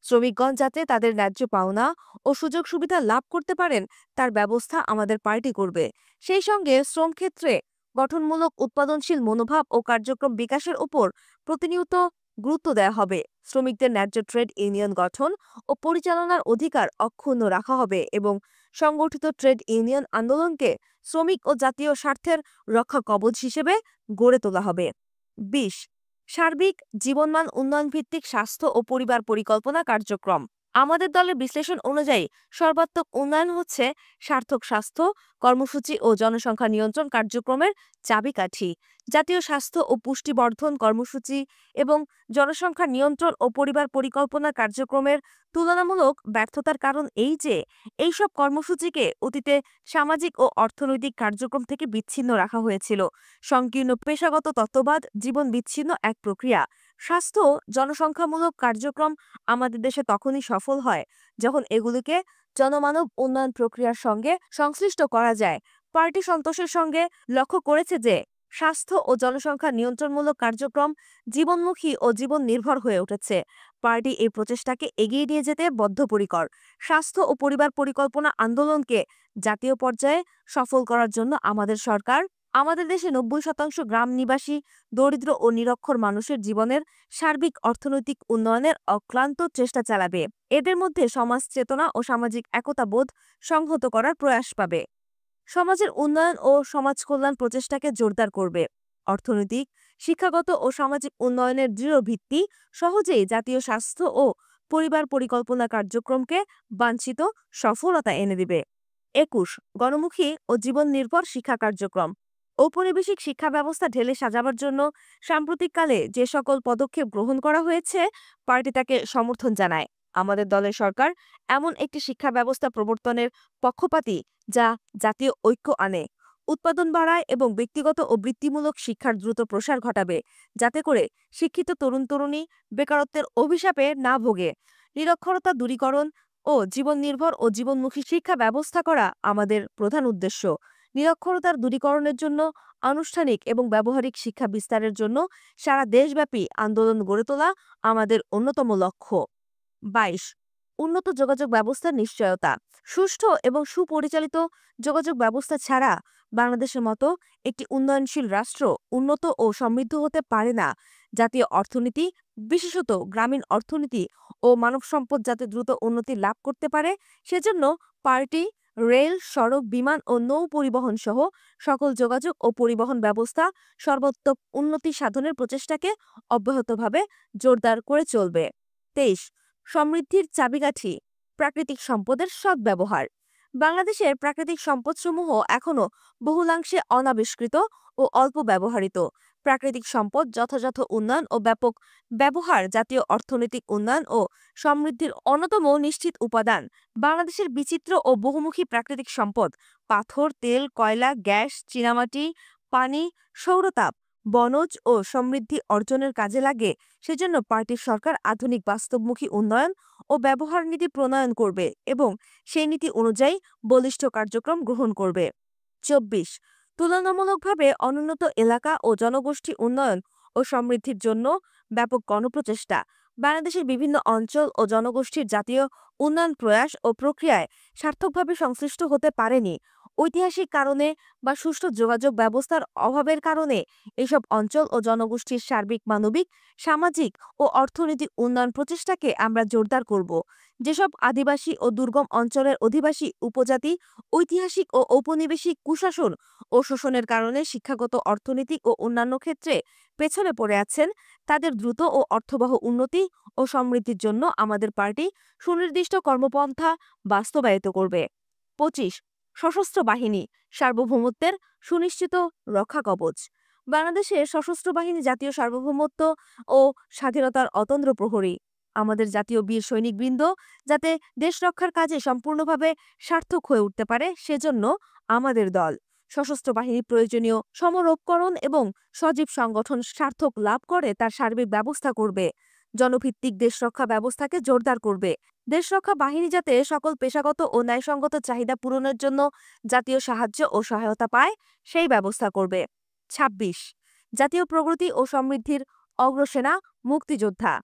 শ্রমিকগণ যাতে তাদের ন্যায্য পাওনা ও সুযোগ সুবিধা লাভ করতে পারেন তার ব্যবস্থা আমাদের পার্টি করবে। সেই সঙ্গে শ্রম ক্ষেত্রে গঠনমূলক উৎপাদনশীল মনোভাব ও কার্যক্রম বিকাশের উপর প্রতিনিয়ত গুরুত্ব দেওয়া হবে। শ্রমিকদের ন্যায্য ট্রেড ইউনিয়ন গঠন ও পরিচালনার অধিকার অক্ষুণ্ণ রাখা হবে এবং সংগঠিত ট্রেড ইউনিয়ন আন্দোলনকে শ্রমিক ও জাতীয় স্বার্থের রক্ষা কবচ হিসেবে গড়ে তোলা হবে। ২০. সার্বিক জীবনমান উন্নয়ন ভিত্তিক স্বাস্থ্য ও পরিবার পরিকল্পনা কার্যক্রম। আমাদের দলের বিশ্লেষণ অনুযায়ী সর্বাত্মক উন্নয়ন হচ্ছে সার্থক স্বাস্থ্য কর্মসূচি ও জনসংখ্যা নিয়ন্ত্রণ কার্যক্রমের চাবিকাঠি। জাতীয় স্বাস্থ্য ও পুষ্টিবর্ধন কর্মসূচি এবং জনসংখ্যা নিয়ন্ত্রণ ও পরিবার পরিকল্পনা কার্যক্রমের তুলনামূলক ব্যর্থতার কারণ এই যে এইসব কর্মসূচিকে অতীতে সামাজিক ও অর্থনৈতিক কার্যক্রম থেকে বিচ্ছিন্ন রাখা হয়েছিল। সংকীর্ণ পেশাগত তত্ত্ববাদ জীবন বিচ্ছিন্ন এক প্রক্রিয়া। স্বাস্থ্য জনসংখ্যামূলক কার্যক্রম আমাদের দেশে তখনই সফল হয় যখন এগুলিকে জনমানব উন্নয়ন প্রক্রিয়ার সঙ্গে সংশ্লিষ্ট করা যায়। পার্টি সন্তোষের সঙ্গে লক্ষ্য করেছে যে স্বাস্থ্য ও জনসংখ্যা নিয়ন্ত্রণমূলক কার্যক্রম জীবনমুখী ও জীবন নির্ভর হয়ে উঠেছে। পার্টি এই প্রচেষ্টাকে এগিয়ে নিয়ে যেতে বদ্ধপরিকর। স্বাস্থ্য ও পরিবার পরিকল্পনা আন্দোলনকে জাতীয় পর্যায়ে সফল করার জন্য আমাদের দেশে 90% গ্রাম নিবাসী দরিদ্র ও নিরক্ষর মানুষের জীবনের সার্বিক অর্থনৈতিক উন্নয়নের অক্লান্ত চেষ্টা চালাবে। এদের মধ্যে সমাজ চেতনা ও সামাজিক একতা বোধ সংহত করার প্রয়াস পাবে। সমাজের উন্নয়ন ও সমাজ কল্যাণ প্রচেষ্টাকে জোরদার করবে। অর্থনৈতিক, শিক্ষাগত ও সামাজিক উন্নয়নের দৃঢ় ভিত্তি সহজেই জাতীয় স্বাস্থ্য ও পরিবার পরিকল্পনা কার্যক্রমকে বাঞ্ছিত সফলতা এনে দিবে। 21 গণমুখী ও জীবন নির্ভর শিক্ষা কার্যক্রম। ঔপনিবেশিক শিক্ষা ব্যবস্থা ঢেলে সাজাবার জন্য সাম্প্রতিককালে যে সকল পদক্ষেপ গ্রহণ করা হয়েছে, পার্টি তাকে সমর্থন জানায়। আমাদের দলের সরকার এমন একটি শিক্ষা ব্যবস্থা প্রবর্তনের পক্ষপাতী যা জাতীয় ঐক্য আনে, উৎপাদন বাড়ায় এবং ব্যক্তিগত ও বৃত্তিমূলক শিক্ষার দ্রুত প্রসার ঘটাবে, যাতে করে শিক্ষিত তরুণ তরুণী বেকারত্বের অভিশাপে না ভোগে। নিরক্ষরতা দূরীকরণ ও জীবন নির্ভর ও জীবনমুখী শিক্ষা ব্যবস্থা করা আমাদের প্রধান উদ্দেশ্য। নিরক্ষরতার দূরীকরণের জন্য আনুষ্ঠানিক এবং ব্যবহারিক শিক্ষা বিস্তারের জন্য সারা দেশব্যাপী আন্দোলন গড়ে তোলা আমাদের অন্যতম লক্ষ্য। 22 উন্নত যোগাযোগ ব্যবস্থার নিশ্চয়তা। সুষ্ঠু এবং সুপরিচালিত যোগাযোগ ব্যবস্থা ছাড়া বাংলাদেশের মতো একটি উন্নয়নশীল রাষ্ট্র উন্নত ও সমৃদ্ধ হতে পারে না। জাতীয় অর্থনীতি, বিশেষত গ্রামীণ অর্থনীতি ও মানব সম্পদ যাতে দ্রুত উন্নতি লাভ করতে পারে, সেজন্য পার্টি রেল, সড়ক, বিমান ও নৌ পরিবহন সহ সকল যোগাযোগ ও পরিবহন ব্যবস্থা সর্বোত্তম উন্নতি সাধনের প্রচেষ্টাকে অব্যাহতভাবে জোরদার করে চলবে। 23 সমৃদ্ধির চাবিকাঠি প্রাকৃতিক সম্পদের সদ্ব্যবহার। বাংলাদেশের প্রাকৃতিক সম্পদসমূহ এখনও বহুলাংশে অনাবিষ্কৃত ও অল্প ব্যবহৃত। প্রাকৃতিক সম্পদ যথাযথ উন্নয়ন ও ব্যাপক ব্যবহার জাতীয় অর্থনৈতিক উন্নয়ন ও সমৃদ্ধির অন্যতম নিশ্চিত উপাদান। বাংলাদেশের বিচিত্র ও বহুমুখী প্রাকৃতিক সম্পদ পাথর, তেল, কয়লা, গ্যাস, চীনামাটি, পানি, সৌরতাপ, বনজ ও সমৃদ্ধি অর্জনের কাজে লাগে। সেজন্য পার্টির সরকার আধুনিক বাস্তবমুখী উন্নয়ন ও ব্যবহার নীতি প্রণয়ন করবে এবং সেই নীতি অনুযায়ী বলিষ্ঠ কার্যক্রম গ্রহণ করবে। 24 তুলনামূলকভাবে অনুন্নত এলাকা ও জনগোষ্ঠী উন্নয়ন ও সমৃদ্ধির জন্য ব্যাপক গণপ্রচেষ্টা। বাংলাদেশের বিভিন্ন অঞ্চল ও জনগোষ্ঠীর জাতীয় উন্নয়ন প্রয়াস ও প্রক্রিয়ায় সার্থকভাবে সংশ্লিষ্ট হতে পারেনি। ঐতিহাসিক কারণে বা সুষ্ঠু যোগাযোগ ব্যবস্থার অভাবের কারণে এসব অঞ্চল ও জনগোষ্ঠীর সার্বিক মানবিক, সামাজিক ও অর্থনৈতিক উন্নয়ন প্রচেষ্টাকে আমরা জোরদার করব। যেসব আদিবাসী ও দুর্গম অঞ্চলের অধিবাসী উপজাতি ঐতিহাসিক ও ঔপনিবেশিক কুশাসন ও শোষণের কারণে শিক্ষাগত, অর্থনৈতিক ও অন্যান্য ক্ষেত্রে পেছনে পড়ে আছেন, তাদের দ্রুত ও অর্থবহ উন্নতি ও সমৃদ্ধির জন্য আমাদের পার্টি সুনির্দিষ্ট কর্মপন্থা বাস্তবায়িত করবে। 25 সশস্ত্র বাহিনী সার্বভৌমত্বের সুনিশ্চিত রক্ষা কবচ। বাংলাদেশের সশস্ত্র বাহিনী জাতীয় সার্বভৌমত্ব ও স্বাধীনতার অতন্দ্র প্রহরী। আমাদের জাতীয় বীর সৈনিকবৃন্দ যাতে দেশ রক্ষার কাজে সম্পূর্ণভাবে সার্থক হয়ে উঠতে পারে, সেজন্য আমাদের দল সশস্ত্র বাহিনীর প্রয়োজনীয় সমরোপকরণ এবং সজীব সংগঠন সার্থক লাভ করে তার সার্বিক ব্যবস্থা করবে। জনভিত্তিক দেশরক্ষা ব্যবস্থাকে জোরদার করবে। দেশরক্ষা বাহিনী যাতে সকল পেশাগত ও ন্যায়সঙ্গত চাহিদা পূরণের জন্য জাতীয় সাহায্য ও সহায়তা পায়, সেই ব্যবস্থা করবে। 26 জাতীয় প্রগতি ও সমৃদ্ধির অগ্রসেনা মুক্তিযোদ্ধা।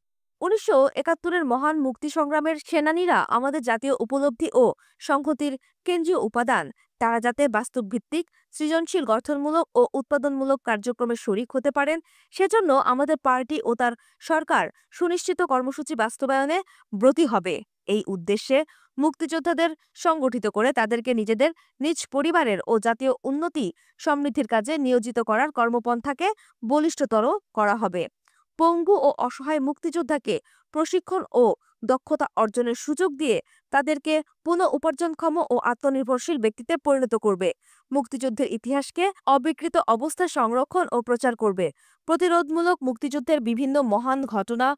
1971-এর মহান মুক্তি সংগ্রামের সেনানীরা আমাদের জাতীয় উপলব্ধি ও সংহতির কেন্দ্রীয় উপাদান। তারা যাতে বাস্তবভিত্তিক, সৃজনশীল, গঠনমূলক ও উৎপাদনমূলক কার্যক্রমে শরিক হতে পারেন, সেজন্য আমাদের পার্টি ও তার সরকার সুনিশ্চিত কর্মসূচি বাস্তবায়নে ব্রতী হবে। এই উদ্দেশ্যে মুক্তিযোদ্ধাদের সংগঠিত করে তাদেরকে নিজেদের নিজ পরিবারের ও জাতীয় উন্নতি সমৃদ্ধির কাজে নিয়োজিত করার কর্মপন্থাকে বলিষ্ঠতর করা হবে। পঙ্গু ও অসহায় মুক্তিযোদ্ধাকে প্রশিক্ষণ ও দক্ষতা অর্জনের সুযোগ দিয়ে তাদেরকে পুনঃ উপার্জনক্ষম ও আত্মনির্ভরশীল ব্যক্তিতে পরিণত করবে। মুক্তিযুদ্ধের ইতিহাসকে অবিকৃত অবস্থায় সংরক্ষণ ও প্রচার করবে। প্রতিরোধমূলক মুক্তিযুদ্ধের বিভিন্ন মহান ঘটনা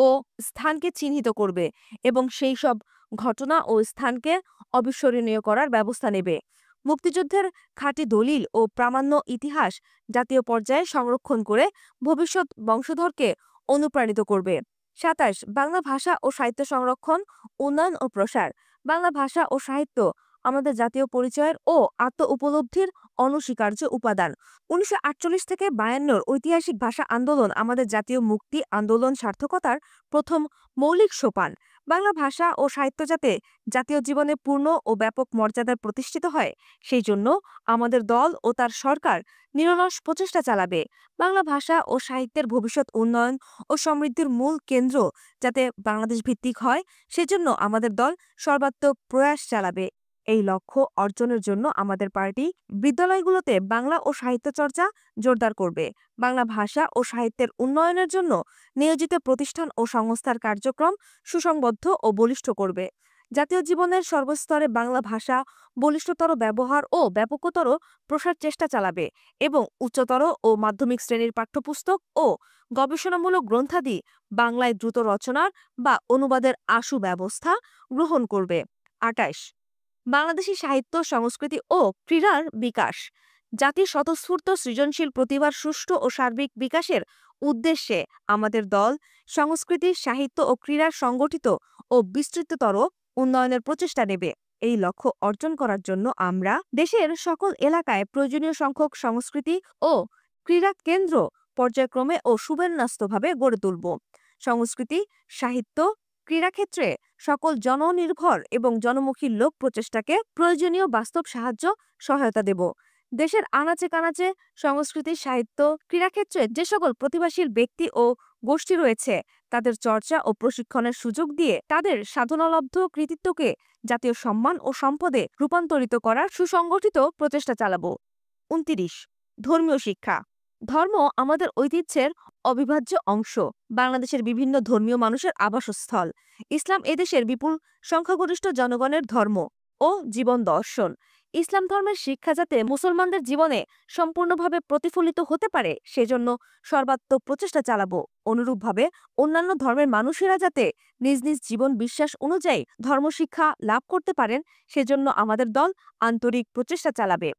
ও স্থানকে চিহ্নিত করবে এবং সেই সব ঘটনা ও স্থানকে অবিস্মরণীয় করার ব্যবস্থা নেবে। মুক্তিযুদ্ধের খাঁটি দলিল ও প্রামাণ্য ইতিহাস জাতীয় পর্যায়ে সংরক্ষণ করে ভবিষ্যৎ বংশধরকে অনুপ্রাণিত করবে। 27 বাংলা ভাষা ও সাহিত্য সংরক্ষণ, উন্নয়ন ও প্রসার। বাংলা ভাষা ও সাহিত্য আমাদের জাতীয় পরিচয়ের ও আত্ম উপলব্ধির অনস্বীকার্য উপাদান। ১৯৪৮ থেকে ৫২ ঐতিহাসিক ভাষা আন্দোলন আমাদের জাতীয় মুক্তি আন্দোলন সার্থকতার প্রথম মৌলিক সোপান। বাংলা ভাষা ও সাহিত্য যাতে জাতীয় জীবনে পূর্ণ ও ব্যাপক মর্যাদায় প্রতিষ্ঠিত হয়, সেই জন্য আমাদের দল ও তার সরকার নিরলস প্রচেষ্টা চালাবে। বাংলা ভাষা ও সাহিত্যের ভবিষ্যৎ উন্নয়ন ও সমৃদ্ধির মূল কেন্দ্র যাতে বাংলাদেশ ভিত্তিক হয়, সেজন্য আমাদের দল সর্বাত্মক প্রয়াস চালাবে। এই লক্ষ্য অর্জনের জন্য আমাদের পার্টি বিদ্যালয়গুলোতে বাংলা ও সাহিত্য চর্চা জোরদার করবে। বাংলা ভাষা ও সাহিত্যের উন্নয়নের জন্য নিয়োজিত প্রতিষ্ঠান ও সংস্থার কার্যক্রম সুসংবদ্ধ ও বলিষ্ঠ করবে। জাতীয় জীবনের সর্বস্তরে বাংলা ভাষা বলিষ্ঠতর ব্যবহার ও ব্যাপকতর প্রসার চেষ্টা চালাবে এবং উচ্চতর ও মাধ্যমিক শ্রেণীর পাঠ্যপুস্তক ও গবেষণামূলক গ্রন্থাদি বাংলায় দ্রুত রচনার বা অনুবাদের আশু ব্যবস্থা গ্রহণ করবে। ২৮ বাংলাদেশী সাহিত্য সংস্কৃতি ও ক্রীড়ার বিকাশ। জাতির স্বতঃস্ফূর্ত সৃজনশীল প্রতিভার সুষ্ঠু ও সার্বিক বিকাশের উদ্দেশ্যে আমাদের দল সংস্কৃতি, সাহিত্য ও ক্রীড়ার সংগঠিত ও বিস্তৃততর উন্নয়নের প্রচেষ্টা নেবে। এই লক্ষ্য অর্জন করার জন্য আমরা দেশের সকল এলাকায় প্রয়োজনীয় সংখ্যক সংস্কৃতি ও ক্রীড়া কেন্দ্র পর্যায়ক্রমে ও সুবিন্যস্তভাবে গড়ে তুলব। সংস্কৃতি, সাহিত্য, ক্রীড়াক্ষেত্রে সকল জননির্ভর এবং জনমুখী লোক প্রচেষ্টাকে প্রয়োজনীয় বাস্তব সাহায্য সহায়তা দেব। দেশের আনাচে কানাচে সংস্কৃতি, সাহিত্য, ক্রীড়াক্ষেত্রে যে সকল প্রতিভাশীল ব্যক্তি ও গোষ্ঠী রয়েছে, তাদের চর্চা ও প্রশিক্ষণের সুযোগ দিয়ে তাদের সাধনালব্ধ কৃতিত্বকে জাতীয় সম্মান ও সম্পদে রূপান্তরিত করার সুসংগঠিত প্রচেষ্টা চালাব। ২৯ ধর্মীয় শিক্ষা। ধর্ম আমাদের ঐতিহ্যের অবিভাজ্য অংশ, বাংলাদেশের বিভিন্ন ধর্মীয় মানুষের আবাসস্থল। ইসলাম এদেশের বিপুল সংখ্যাগরিষ্ঠ জনগণের ধর্ম ও জীবন দর্শন। ইসলাম ধর্মের শিক্ষা যাতে মুসলমানদের জীবনে সম্পূর্ণভাবে প্রতিফলিত হতে পারে, সেজন্য সর্বাত্মক প্রচেষ্টা চালাবো। অনুরূপভাবে অন্যান্য ধর্মের মানুষেরা যাতে নিজ নিজ জীবন বিশ্বাস অনুযায়ী ধর্মশিক্ষা লাভ করতে পারেন, সেজন্য আমাদের দল আন্তরিক প্রচেষ্টা চালাবে।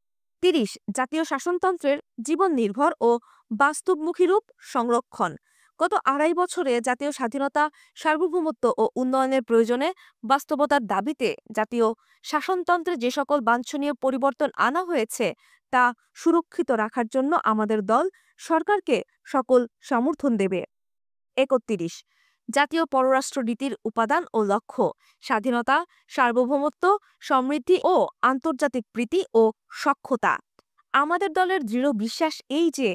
৩০ জাতীয় শাসনতন্ত্রের জীবন নির্ভর ও বাস্তবমুখী রূপ সংরক্ষণ। গত ২.৫ বছরে জাতীয় স্বাধীনতা, সার্বভৌমত্ব ও উন্নয়নের প্রয়োজনে বাস্তবতার দাবিতে জাতীয় শাসনতন্ত্রে যে সকল বাঞ্ছনীয় পরিবর্তন আনা হয়েছে, তা সুরক্ষিত রাখার জন্য আমাদের দল সরকারকে সকল সমর্থন দেবে। ৩১ জাতীয় পররাষ্ট্র নীতির উপাদান ও লক্ষ্য। স্বাধীনতা, সার্বভৌমত্ব, সমৃদ্ধি ও আন্তর্জাতিক প্রীতি ও সখ্যতা। আমাদের দলের দৃঢ় বিশ্বাস এই যে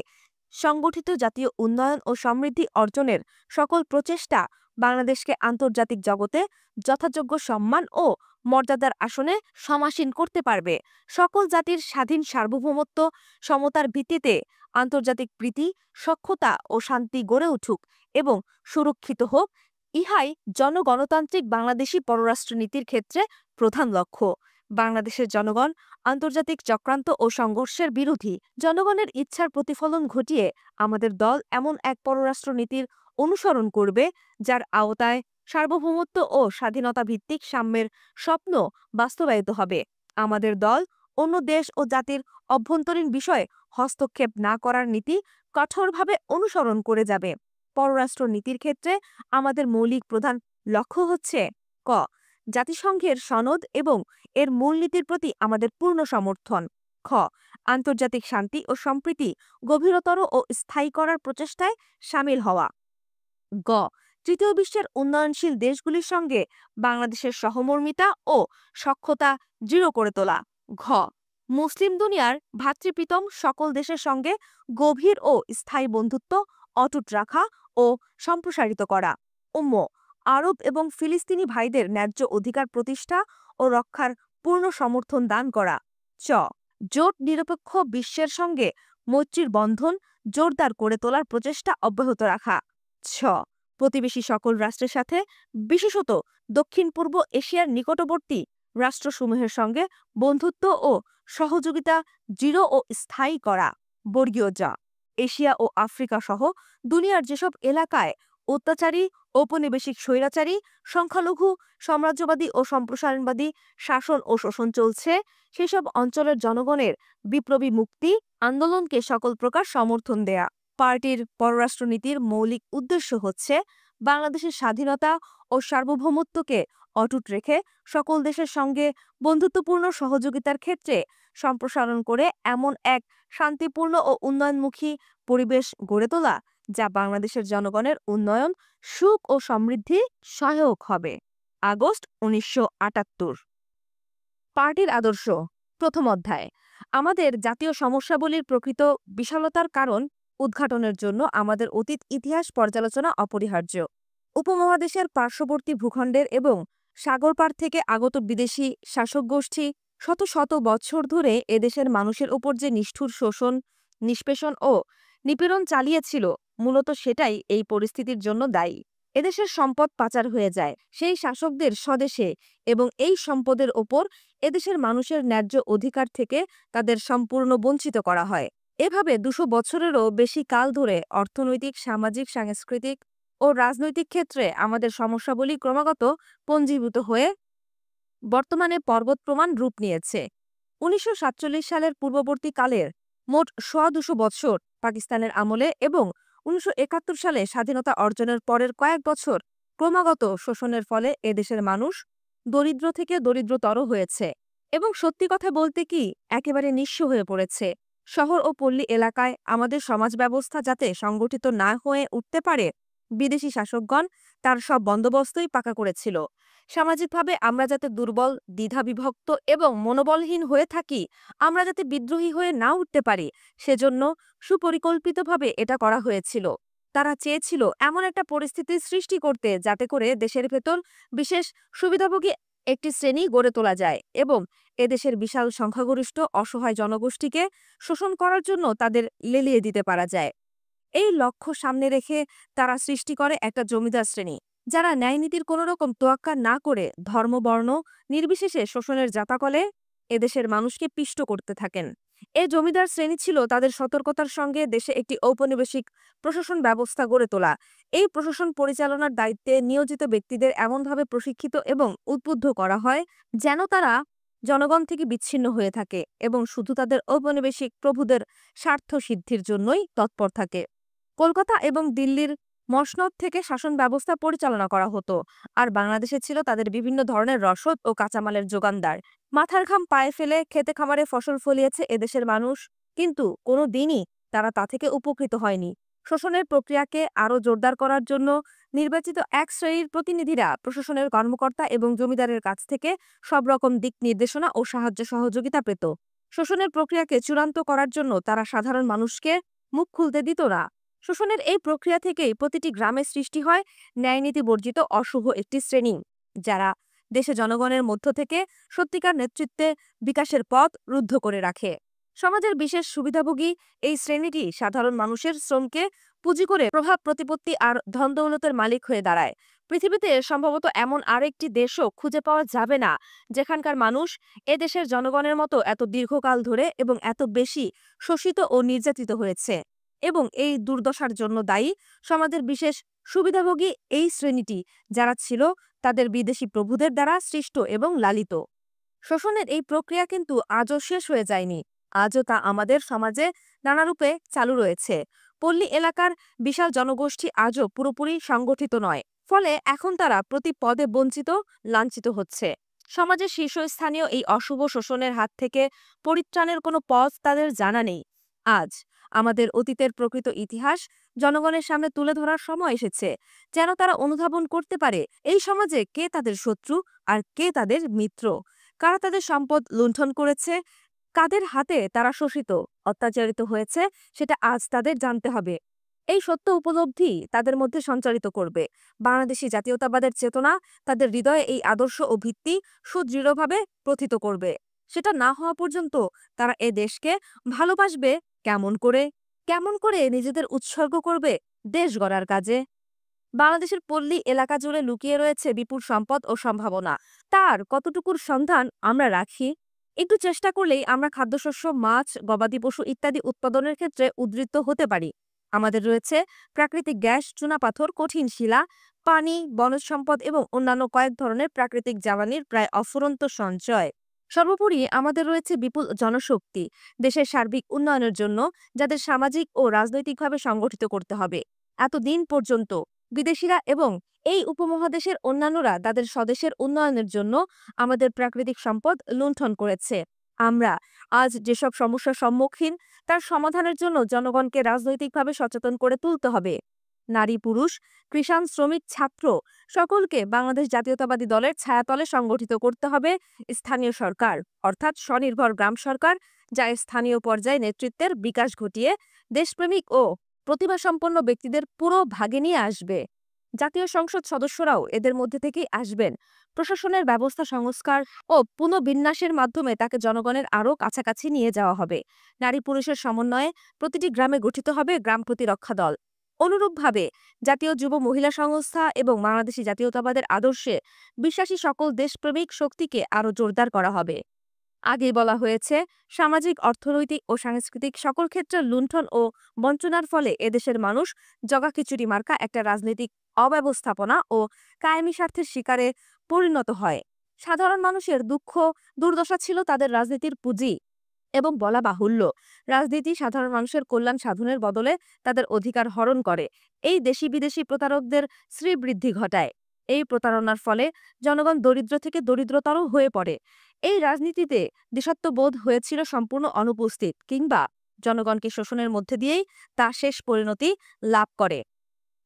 সংগঠিত জাতীয় উন্নয়ন ও সমৃদ্ধি অর্জনের সকল প্রচেষ্টা বাংলাদেশকে আন্তর্জাতিক জগতে যথাযোগ্য সম্মান ও মর্যাদার আসনে সমাসীন করতে পারবে। সকল জাতির স্বাধীন সার্বভৌমত্ব, সমতার ভিত্তিতে আন্তর্জাতিক প্রীতি, সখ্যতা ও শান্তি গড়ে উঠুক এবং সুরক্ষিত হোক, ইহাই জনগণতান্ত্রিক বাংলাদেশী পররাষ্ট্রনীতির ক্ষেত্রে প্রধান লক্ষ্য। বাংলাদেশের জনগণ আন্তর্জাতিক চক্রান্ত ও সংঘর্ষের বিরোধী। জনগণের ইচ্ছার প্রতিফলন ঘটিয়ে আমাদের দল এমন এক পররাষ্ট্রনীতির অনুসরণ করবে, যার আওতায় সার্বভৌমত্ব ও স্বাধীনতা ভিত্তিক সাম্যের স্বপ্ন বাস্তবায়িত হবে। আমাদের দল অন্য দেশ ও জাতির অভ্যন্তরীণ বিষয়ে হস্তক্ষেপ না করার নীতি কঠোরভাবে অনুসরণ করে যাবে। পররাষ্ট্র নীতির ক্ষেত্রে আমাদের মৌলিক প্রধান লক্ষ্য হচ্ছে: ক জাতিসংঘের সনদ এবং এর মূলনীতির প্রতি আমাদের পূর্ণ সমর্থন। খ আন্তর্জাতিক শান্তি ও সম্প্রীতি গভীরতর ও স্থায়ী করার প্রচেষ্টায় সামিল হওয়া। গ তৃতীয় বিশ্বের উন্নয়নশীল দেশগুলির সঙ্গে বাংলাদেশের সহমর্মিতা ও সখ্যতা দৃঢ় করে তোলা। ঘ মুসলিম দুনিয়ার ভ্রাতৃপ্রীতম সকল দেশের সঙ্গে গভীর ও স্থায়ী বন্ধুত্ব অটুট রাখা ও সম্প্রসারিত করা। আরব এবং ফিলিস্তিনি ভাইদের ন্যায্য অধিকার প্রতিষ্ঠা ও রক্ষার পূর্ণ সমর্থন দান করা। চ জোট নিরপেক্ষ বিশ্বের সঙ্গে মৈত্রীর বন্ধন জোরদার করে তোলার প্রচেষ্টা অব্যাহত রাখা। ছ প্রতিবেশী সকল রাষ্ট্রের সাথে, বিশেষত দক্ষিণ পূর্ব এশিয়ার নিকটবর্তী রাষ্ট্রসমূহের সঙ্গে বন্ধুত্ব ও সহযোগিতা দৃঢ় ও স্থায়ী করা। জ এশিয়া ও আফ্রিকা সহ দুনিয়ার যেসব এলাকায় অত্যাচারী, ঔপনিবেশিক স্বৈরাচারী, সংখ্যালঘু, সাম্রাজ্যবাদী ও সম্প্রসারণবাদী শাসন ও শোষণ চলছে, সেসব অঞ্চলের জনগণের বিপ্লবী মুক্তি আন্দোলনকে সকল প্রকার সমর্থন দেয়া। পার্টির পররাষ্ট্রনীতির মৌলিক উদ্দেশ্য হচ্ছে বাংলাদেশের স্বাধীনতা ও সার্বভৌমত্বকে অটুট রেখে সকল দেশের সঙ্গে বন্ধুত্বপূর্ণ সহযোগিতার ক্ষেত্রে সম্প্রসারণ করে এমন এক শান্তিপূর্ণ ও উন্নয়নমুখী পরিবেশ গড়ে তোলা যা বাংলাদেশের জনগণের উন্নয়ন, সুখ ও সমৃদ্ধি সহায়ক হবে। আগস্ট ১৯৭৮। পার্টির আদর্শ। প্রথম অধ্যায়। আমাদের জাতীয় সমস্যাবলীর প্রকৃত বিশালতার কারণ উদ্ঘাটনের জন্য আমাদের অতীত ইতিহাস পর্যালোচনা অপরিহার্য। উপমহাদেশের পার্শ্ববর্তী ভূখণ্ডের এবং সাগরপার থেকে আগত বিদেশি শাসক গোষ্ঠী শত শত বৎসর ধরে এদেশের মানুষের উপর যে নিষ্ঠুর শোষণ, নিষ্পেষণ ও নিপীড়ন চালিয়েছিল, মূলত সেটাই এই পরিস্থিতির জন্য দায়ী। এদেশের সম্পদ পাচার হয়ে যায় সেই শাসকদের স্বদেশে এবং এই সম্পদের ওপর এদেশের মানুষের ন্যায্য অধিকার থেকে তাদের সম্পূর্ণ বঞ্চিত করা হয়। এভাবে ২০০ বছরেরও বেশি কাল ধরে অর্থনৈতিক, সামাজিক, সাংস্কৃতিক ও রাজনৈতিক ক্ষেত্রে আমাদের সমস্যাবলী ক্রমাগত পঞ্জীভূত হয়ে বর্তমানে পর্বত প্রমাণ রূপ নিয়েছে। ১৯৪৭ সালের পূর্ববর্তী কালের মোট ২০০ বৎসর পাকিস্তানের আমলে এবং ১৯৭১ সালে স্বাধীনতা অর্জনের পরের কয়েক বছর ক্রমাগত শোষণের ফলে এদেশের মানুষ দরিদ্র থেকে দরিদ্রতর হয়েছে এবং সত্যি কথা বলতে কি একেবারে নিঃস্ব হয়ে পড়েছে। শহর ও পল্লী এলাকায় আমাদের সমাজ ব্যবস্থা যাতে সংগঠিত না হয়ে উঠতে পারে, বিদেশি শাসকগণ তার সব বন্দোবস্তই পাকা করেছিল। সামাজিকভাবে আমরা যাতে দুর্বল, দ্বিধাবিভক্ত এবং মনোবলহীন হয়ে থাকি, আমরা যাতে বিদ্রোহী হয়ে না উঠতে পারি, সেজন্য সুপরিকল্পিতভাবে এটা করা হয়েছিল। তারা চেয়েছিল এমন একটা পরিস্থিতি সৃষ্টি করতে যাতে করে দেশের ভেতর বিশেষ সুবিধাভোগী একটি শ্রেণী গড়ে তোলা যায় এবং এদেশের বিশাল সংখ্যাগরিষ্ঠ অসহায় জনগোষ্ঠীকে শোষণ করার জন্য তাদের লেলিয়ে দিতে পারা যায়। এই লক্ষ্য সামনে রেখে তারা সৃষ্টি করে একটা জমিদার শ্রেণী, যারা ন্যায়নীতির কোনো রকম তোয়াক্কা না করে ধর্ম, বর্ণ নির্বিশেষে শোষণের জাতাকলে এদেশের মানুষকে পিষ্ট করতে থাকেন। এই জমিদার শ্রেণী ছিল তাদের সতর্কতার সঙ্গে দেশে একটি ঔপনিবেশিক প্রশাসন ব্যবস্থা গড়ে তোলা। এই প্রশাসন পরিচালনার দায়িত্বে নিয়োজিত ব্যক্তিদের এমনভাবে প্রশিক্ষিত এবং উদ্বুদ্ধ করা হয় যেন তারা জনগণ থেকে বিচ্ছিন্ন হয়ে থাকে এবং শুধু তাদের ঔপনিবেশিক প্রভুদের স্বার্থ সিদ্ধির জন্যই তৎপর থাকে। কলকাতা এবং দিল্লির মসনদ থেকে শাসন ব্যবস্থা পরিচালনা করা হতো, আর বাংলাদেশে ছিল তাদের বিভিন্ন ধরনের রসদ ও কাঁচামালের যোগানদার। মাথার ঘাম পায়ে ফেলে খেতে খামারে ফসল ফলিয়েছে এদেশের মানুষ, কিন্তু কোনো দিনই তারা তা থেকে উপকৃত হয়নি। শোষণের প্রক্রিয়াকে আরও জোরদার করার জন্য নির্বাচিত এক শ্রেণীর প্রতিনিধিরা প্রশাসনের কর্মকর্তা এবং জমিদারের কাছ থেকে সব রকম দিক নির্দেশনা ও সাহায্য সহযোগিতা পেত। শোষণের প্রক্রিয়াকে চূড়ান্ত করার জন্য তারা সাধারণ মানুষকে মুখ খুলতে দিত না। শোষণের এই প্রক্রিয়া থেকেই প্রতিটি গ্রামে সৃষ্টি হয় ন্যায়নীতি বর্জিত অশুভ একটি শ্রেণী, যারা দেশে জনগণের মধ্য থেকে সত্যিকার নেতৃত্বে বিকাশের পথ রুদ্ধ করে রাখে। সমাজের বিশেষ সুবিধাভোগী এই শ্রেণীটি সাধারণ মানুষের শ্রমকে পুঁজি করে প্রভাব প্রতিপত্তি আর ধনদৌলতের মালিক হয়ে দাঁড়ায়। পৃথিবীতে সম্ভবত এমন আরেকটি দেশও খুঁজে পাওয়া যাবে না যেখানকার মানুষ এদেশের জনগণের মতো এত দীর্ঘকাল ধরে এবং এত বেশি শোষিত ও নির্যাতিত হয়েছে। এবং এই দুর্দশার জন্য দায়ী সমাজের বিশেষ সুবিধাভোগী এই শ্রেণীটি, যারা ছিল তাদের বিদেশি প্রভুদের দ্বারা সৃষ্ট এবং লালিত। শোষণের এই প্রক্রিয়া কিন্তু আজও শেষ হয়ে যায়নি। আজও তা আমাদের সমাজে নানারূপে চালু রয়েছে। পল্লী এলাকার বিশাল জনগোষ্ঠী আজও পুরোপুরি সংগঠিত নয়, ফলে এখন তারা প্রতি পদে বঞ্চিত, লাঞ্ছিত হচ্ছে। সমাজের শীর্ষস্থানীয় এই অশুভ শোষণের হাত থেকে পরিত্রাণের কোনো পথ তাদের জানা নেই। আজ আমাদের অতীতের প্রকৃত ইতিহাস জনগণের সামনে তুলে ধরার সময় এসেছে, যেন তারা অনুধাবন করতে পারে এই সমাজে কে তাদের শত্রু আর কে তাদের মিত্র, কারা তাদের সম্পদ লুণ্ঠন করেছে, কাদের হাতে তারা শোষিত, অত্যাচারিত হয়েছে, সেটা আজ তাদের জানতে হবে। এই সত্য উপলব্ধি তাদের মধ্যে সঞ্চারিত করবে বাংলাদেশি জাতীয়তাবাদের চেতনা, তাদের হৃদয়ে এই আদর্শ ও ভিত্তি সুদৃঢ়ভাবে প্রথিত করবে। সেটা না হওয়া পর্যন্ত তারা এ দেশকে ভালোবাসবে কেমন করে নিজেদের উৎসর্গ করবে দেশ গড়ার কাজে। বাংলাদেশের পল্লী এলাকা জুড়ে লুকিয়ে রয়েছে বিপুল সম্পদ ও সম্ভাবনা। তার কতটুকুর সন্ধান আমরা রাখি? একটু চেষ্টা করলেই আমরা খাদ্যশস্য, মাছ, গবাদি পশু ইত্যাদি উৎপাদনের ক্ষেত্রে উদ্বৃত্ত হতে পারি। আমাদের রয়েছে প্রাকৃতিক গ্যাস, চুনাপাথর, কঠিন শিলা, পানি, বনজ সম্পদ এবং অন্যান্য কয়েক ধরনের প্রাকৃতিক জ্বালানির প্রায় অফুরন্ত সঞ্চয়। সর্বোপরি আমাদের রয়েছে বিপুল জনশক্তি দেশের সার্বিক উন্নয়নের জন্য, যাদের সামাজিক ও রাজনৈতিকভাবে সংগঠিত করতে হবে। এতদিন পর্যন্ত বিদেশিরা এবং এই উপমহাদেশের অন্যান্যরা তাদের স্বদেশের উন্নয়নের জন্য আমাদের প্রাকৃতিক সম্পদ লুণ্ঠন করেছে। আমরা আজ যেসব সমস্যার সম্মুখীন তার সমাধানের জন্য জনগণকে রাজনৈতিকভাবে সচেতন করে তুলতে হবে। নারী, পুরুষ, কৃষাণ, শ্রমিক, ছাত্র সকলকে বাংলাদেশ জাতীয়তাবাদী দলের ছায়াতলে সংগঠিত করতে হবে স্থানীয় সরকার, অর্থাৎ স্বনির্ভর গ্রাম সরকার, যা স্থানীয় পর্যায়ে নেতৃত্বের বিকাশ ঘটিয়ে দেশপ্রেমিক ও প্রতিভাসম্পন্ন ব্যক্তিদের পুরো ভাগে নিয়ে আসবে। জাতীয় সংসদ সদস্যরাও এদের মধ্যে থেকেই আসবেন। প্রশাসনের ব্যবস্থা সংস্কার ও পুনর্বিন্যাসের মাধ্যমে তাকে জনগণের আরও কাছাকাছি নিয়ে যাওয়া হবে। নারী পুরুষের সমন্বয়ে প্রতিটি গ্রামে গঠিত হবে গ্রাম প্রতিরক্ষা দল। অনুরূপভাবে জাতীয় যুব মহিলা সংস্থা এবং বাংলাদেশি জাতীয়তাবাদের আদর্শে বিশ্বাসী সকল দেশপ্রেমিক শক্তিকে আরও জোরদার করা হবে। আগেই বলা হয়েছে, সামাজিক, অর্থনৈতিক ও সাংস্কৃতিক সকল ক্ষেত্রে লুণ্ঠন ও বঞ্চনার ফলে এদেশের মানুষ জগাখিচুড়ি মার্কা একটা রাজনৈতিক অব্যবস্থাপনা ও কায়েমি স্বার্থের শিকারে পরিণত হয়। সাধারণ মানুষের দুঃখ দুর্দশা ছিল তাদের রাজনীতির পুঁজি এবং বলা বাহুল্য, রাজনীতি সাধারণ মানুষের কল্যাণ সাধনের বদলে তাদের অধিকার হরণ করে। এই দেশি বিদেশি প্রতারকদের শ্রীবৃদ্ধি ঘটায়। এই প্রতারণার ফলে জনগণ দরিদ্র থেকে দরিদ্রতর হয়ে পড়ে। এই রাজনীতিতে দেশাত্মবোধ হয়েছিল সম্পূর্ণ অনুপস্থিত, কিংবা জনগণকে শোষণের মধ্যে দিয়েই তা শেষ পরিণতি লাভ করে।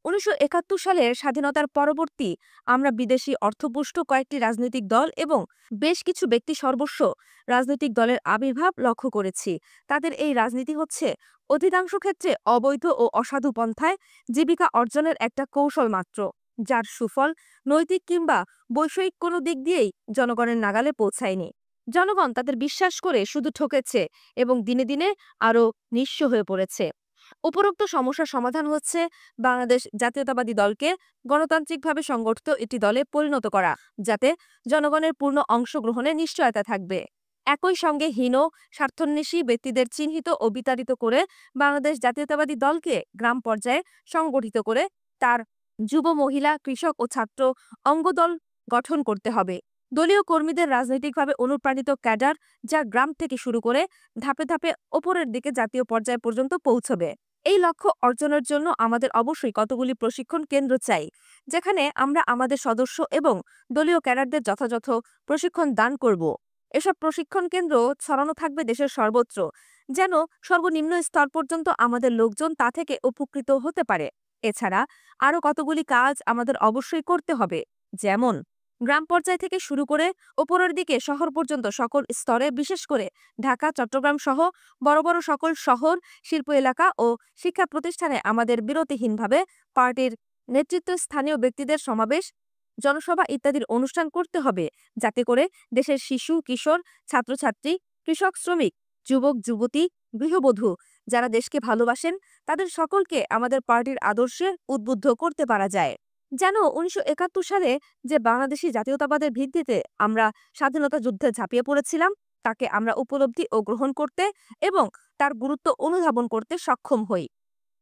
১৯৭১ সালের স্বাধীনতার পরবর্তী আমরা বিদেশি অর্থপুষ্ট কয়েকটি রাজনৈতিক দল এবং বেশ কিছু ব্যক্তি সর্বস্ব রাজনৈতিক দলের আবির্ভাব লক্ষ্য করেছি। তাদের এই রাজনীতি হচ্ছে অধিকাংশ ক্ষেত্রে অবৈধ ও অসাধু পন্থায় জীবিকা অর্জনের একটা কৌশল মাত্র, যার সুফল নৈতিক কিংবা বৈষয়িক কোনো দিক দিয়েই জনগণের নাগালে পৌঁছায়নি। জনগণ তাদের বিশ্বাস করে শুধু ঠকেছে এবং দিনে দিনে আরও নিঃস্ব হয়ে পড়েছে। উপরোক্ত সমস্যার সমাধান হচ্ছে বাংলাদেশ জাতীয়তাবাদী দলকে গণতান্ত্রিকভাবে সংগঠিত একটি দলে পরিণত করা, যাতে জনগণের পূর্ণ অংশগ্রহণের নিশ্চয়তা থাকবে। একই সঙ্গে হীন স্বার্থান্বেষী ব্যক্তিদের চিহ্নিত ও বিতাড়িত করে বাংলাদেশ জাতীয়তাবাদী দলকে গ্রাম পর্যায়ে সংগঠিত করে তার যুব, মহিলা, কৃষক ও ছাত্র অঙ্গদল গঠন করতে হবে। দলীয় কর্মীদের রাজনৈতিকভাবে অনুপ্রাণিত ক্যাডার, যা গ্রাম থেকে শুরু করে ধাপে ধাপে ওপরের দিকে জাতীয় পর্যায় পর্যন্ত পৌঁছবে। এই লক্ষ্য অর্জনের জন্য আমাদের অবশ্যই কতগুলি প্রশিক্ষণ কেন্দ্র চাই, যেখানে আমরা আমাদের সদস্য এবং দলীয় ক্যাডারদের যথাযথ প্রশিক্ষণ দান করব। এসব প্রশিক্ষণ কেন্দ্র ছড়ানো থাকবে দেশের সর্বত্র, যেন সর্বনিম্ন স্তর পর্যন্ত আমাদের লোকজন তা থেকে উপকৃত হতে পারে। এছাড়া আরও কতগুলি কাজ আমাদের অবশ্যই করতে হবে, যেমন গ্রাম পর্যায় থেকে শুরু করে ওপরের দিকে শহর পর্যন্ত সকল স্তরে, বিশেষ করে ঢাকা, চট্টগ্রাম সহ বড় বড় সকল শহর, শিল্প এলাকা ও শিক্ষা প্রতিষ্ঠানে আমাদের বিরতিহীনভাবে পার্টির নেতৃত্ব, স্থানীয় ব্যক্তিদের সমাবেশ, জনসভা ইত্যাদির অনুষ্ঠান করতে হবে, যাতে করে দেশের শিশু, কিশোর, ছাত্রছাত্রী, কৃষক, শ্রমিক, যুবক, যুবতী, গৃহবধূ যারা দেশকে ভালোবাসেন তাদের সকলকে আমাদের পার্টির আদর্শে উদ্বুদ্ধ করতে পারা যায়। যেন ১৯৭১ সালে যে বাংলাদেশি জাতীয়তাবাদের ভিত্তিতে আমরা স্বাধীনতা যুদ্ধে ঝাঁপিয়ে পড়েছিলাম, তাকে আমরা উপলব্ধি ও গ্রহণ করতে এবং তার গুরুত্ব অনুধাবন করতে সক্ষম হই।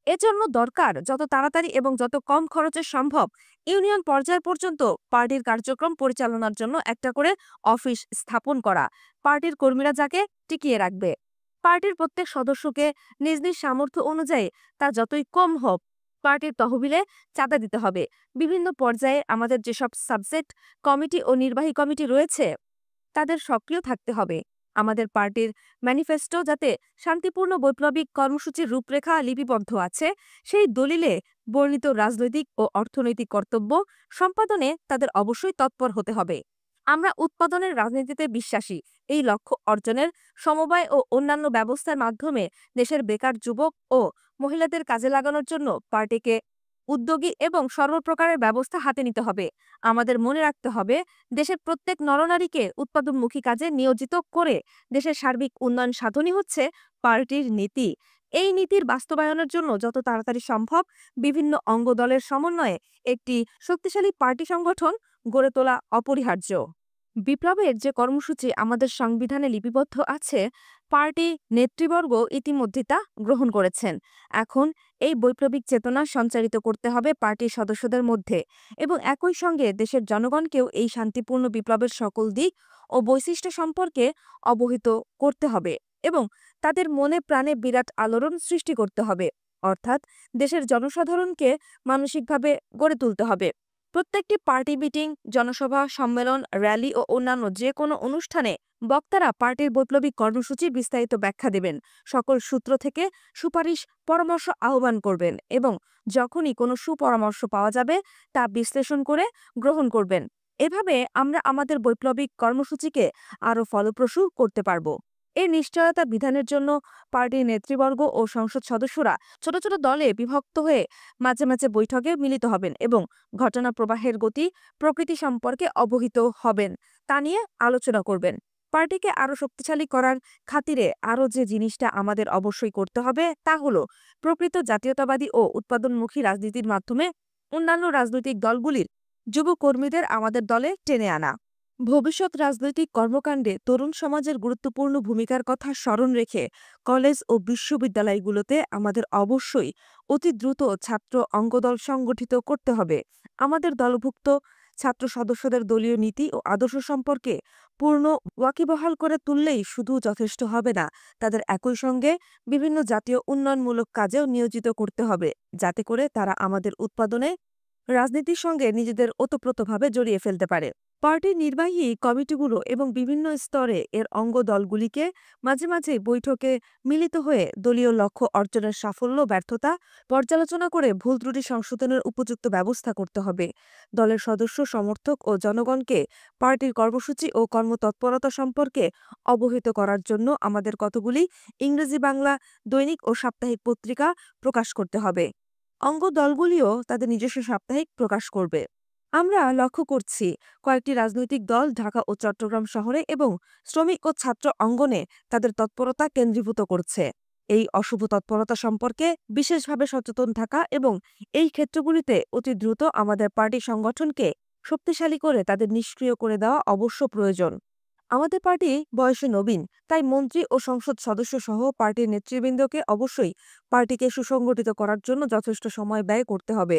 এজন্য দরকার যত তাড়াতাড়ি এবং যত কম খরচে সম্ভব ইউনিয়ন পর্যায় পর্যন্ত পার্টির কার্যক্রম পরিচালনার জন্য একটা করে অফিস স্থাপন করা, পার্টির কর্মীরা যাকে টিকিয়ে রাখবে। পার্টির প্রত্যেক সদস্যকে নিজ নিজ সামর্থ্য অনুযায়ী তা যতই কম হোক পার্টির তহবিলে চাঁদা দিতে হবে। বিভিন্ন পর্যায়ে আমাদের যেসব সাবজেক্ট কমিটি ও নির্বাহী কমিটি রয়েছে তাদের সক্রিয় থাকতে হবে। আমাদের পার্টির ম্যানিফেস্টো যাতে শান্তিপূর্ণ বৈপ্লবিক কর্মসূচির রূপরেখা লিপিবদ্ধ আছে, সেই দলিলে বর্ণিত রাজনৈতিক ও অর্থনৈতিক কর্তব্য সম্পাদনে তাদের অবশ্যই তৎপর হতে হবে। আমরা উৎপাদনের রাজনীতিতে বিশ্বাসী। এই লক্ষ্য অর্জনের সমবায় ও অন্যান্য ব্যবস্থার মাধ্যমে দেশের বেকার যুবক ও মহিলাদের কাজে লাগানোর জন্য পার্টিকে উদ্যোগী এবং সর্বপ্রকারের ব্যবস্থা হাতে নিতে হবে। আমাদের মনে রাখতে হবে, দেশের প্রত্যেক নরনারীকে উৎপাদনমুখী কাজে নিয়োজিত করে দেশের সার্বিক উন্নয়ন সাধনই হচ্ছে পার্টির নীতি। এই নীতির বাস্তবায়নের জন্য যত তাড়াতাড়ি সম্ভব বিভিন্ন অঙ্গদলের সমন্বয়ে একটি শক্তিশালী পার্টি সংগঠন গড়ে তোলা অপরিহার্য। বিপ্লবের যে কর্মসূচি আমাদের সংবিধানে লিপিবদ্ধ আছে, পার্টি নেতৃবর্গ ইতিমধ্যে তা গ্রহণ করেছেন। এখন এই বৈপ্লবিক চেতনা সঞ্চারিত করতে হবে পার্টির সদস্যদের মধ্যে এবং একই সঙ্গে দেশের জনগণকেও এই শান্তিপূর্ণ বিপ্লবের সকল দিক ও বৈশিষ্ট্য সম্পর্কে অবহিত করতে হবে এবং তাদের মনে প্রাণে বিরাট আলোড়ন সৃষ্টি করতে হবে। অর্থাৎ দেশের জনসাধারণকে মানসিকভাবে গড়ে তুলতে হবে। প্রত্যেকটি পার্টি মিটিং, জনসভা, সম্মেলন, র্যালি ও অন্যান্য যে কোনো অনুষ্ঠানে বক্তারা পার্টির বৈপ্লবিক কর্মসূচি বিস্তারিত ব্যাখ্যা দেবেন, সকল সূত্র থেকে সুপারিশ, পরামর্শ আহ্বান করবেন এবং যখনই কোনো সুপরামর্শ পাওয়া যাবে তা বিশ্লেষণ করে গ্রহণ করবেন। এভাবে আমরা আমাদের বৈপ্লবিক কর্মসূচিকে আরও ফলপ্রসূ করতে পারব। এই নিশ্চয়তা বিধানের জন্য পার্টির নেতৃবর্গ ও সংসদ সদস্যরা ছোট ছোট দলে বিভক্ত হয়ে মাঝে মাঝে বৈঠকে মিলিত হবেন এবং ঘটনা প্রবাহের গতি, প্রকৃতি সম্পর্কে অবহিত হবেন, তা নিয়ে আলোচনা করবেন। পার্টিকে আরও শক্তিশালী করার খাতিরে আরও যে জিনিসটা আমাদের অবশ্যই করতে হবে তা হলো প্রকৃত জাতীয়তাবাদী ও উৎপাদনমুখী রাজনীতির মাধ্যমে অন্যান্য রাজনৈতিক দলগুলির যুব কর্মীদের আমাদের দলে টেনে আনা। ভবিষ্যৎ রাজনৈতিক কর্মকাণ্ডে তরুণ সমাজের গুরুত্বপূর্ণ ভূমিকার কথা স্মরণ রেখে কলেজ ও বিশ্ববিদ্যালয়গুলোতে আমাদের অবশ্যই অতি দ্রুত ছাত্র অঙ্গদল সংগঠিত করতে হবে। আমাদের দলভুক্ত ছাত্র সদস্যদের দলীয় নীতি ও আদর্শ সম্পর্কে পূর্ণ ওয়াকিবহাল করে তুললেই শুধু যথেষ্ট হবে না, তাদের একই সঙ্গে বিভিন্ন জাতীয় উন্নয়নমূলক কাজেও নিয়োজিত করতে হবে, যাতে করে তারা আমাদের উৎপাদনে রাজনীতির সঙ্গে নিজেদের ওতপ্রোতভাবে জড়িয়ে ফেলতে পারে। পার্টির নির্বাহী কমিটিগুলো এবং বিভিন্ন স্তরে এর অঙ্গ দলগুলিকে মাঝে মাঝে বৈঠকে মিলিত হয়ে দলীয় লক্ষ্য অর্জনের সাফল্য ব্যর্থতা পর্যালোচনা করে ভুল ত্রুটি সংশোধনের উপযুক্ত ব্যবস্থা করতে হবে। দলের সদস্য, সমর্থক ও জনগণকে পার্টির কর্মসূচি ও কর্মতৎপরতা সম্পর্কে অবহিত করার জন্য আমাদের কতগুলি ইংরেজি বাংলা দৈনিক ও সাপ্তাহিক পত্রিকা প্রকাশ করতে হবে। অঙ্গ দলগুলিও তাদের নিজস্ব সাপ্তাহিক প্রকাশ করবে। আমরা লক্ষ্য করছি কয়েকটি রাজনৈতিক দল ঢাকা ও চট্টগ্রাম শহরে এবং শ্রমিক ও ছাত্র অঙ্গনে তাদের তৎপরতা কেন্দ্রীভূত করছে। এই অশুভ তৎপরতা সম্পর্কে বিশেষভাবে সচেতন থাকা এবং এই ক্ষেত্রগুলিতে অতি দ্রুত আমাদের পার্টি সংগঠনকে শক্তিশালী করে তাদের নিষ্ক্রিয় করে দেওয়া অবশ্য প্রয়োজন। আমাদের পার্টি বয়সে নবীন, তাই মন্ত্রী ও সংসদ সদস্য সহ পার্টির নেতৃবৃন্দকে অবশ্যই পার্টিকে সুসংগঠিত করার জন্য যথেষ্ট সময় ব্যয় করতে হবে।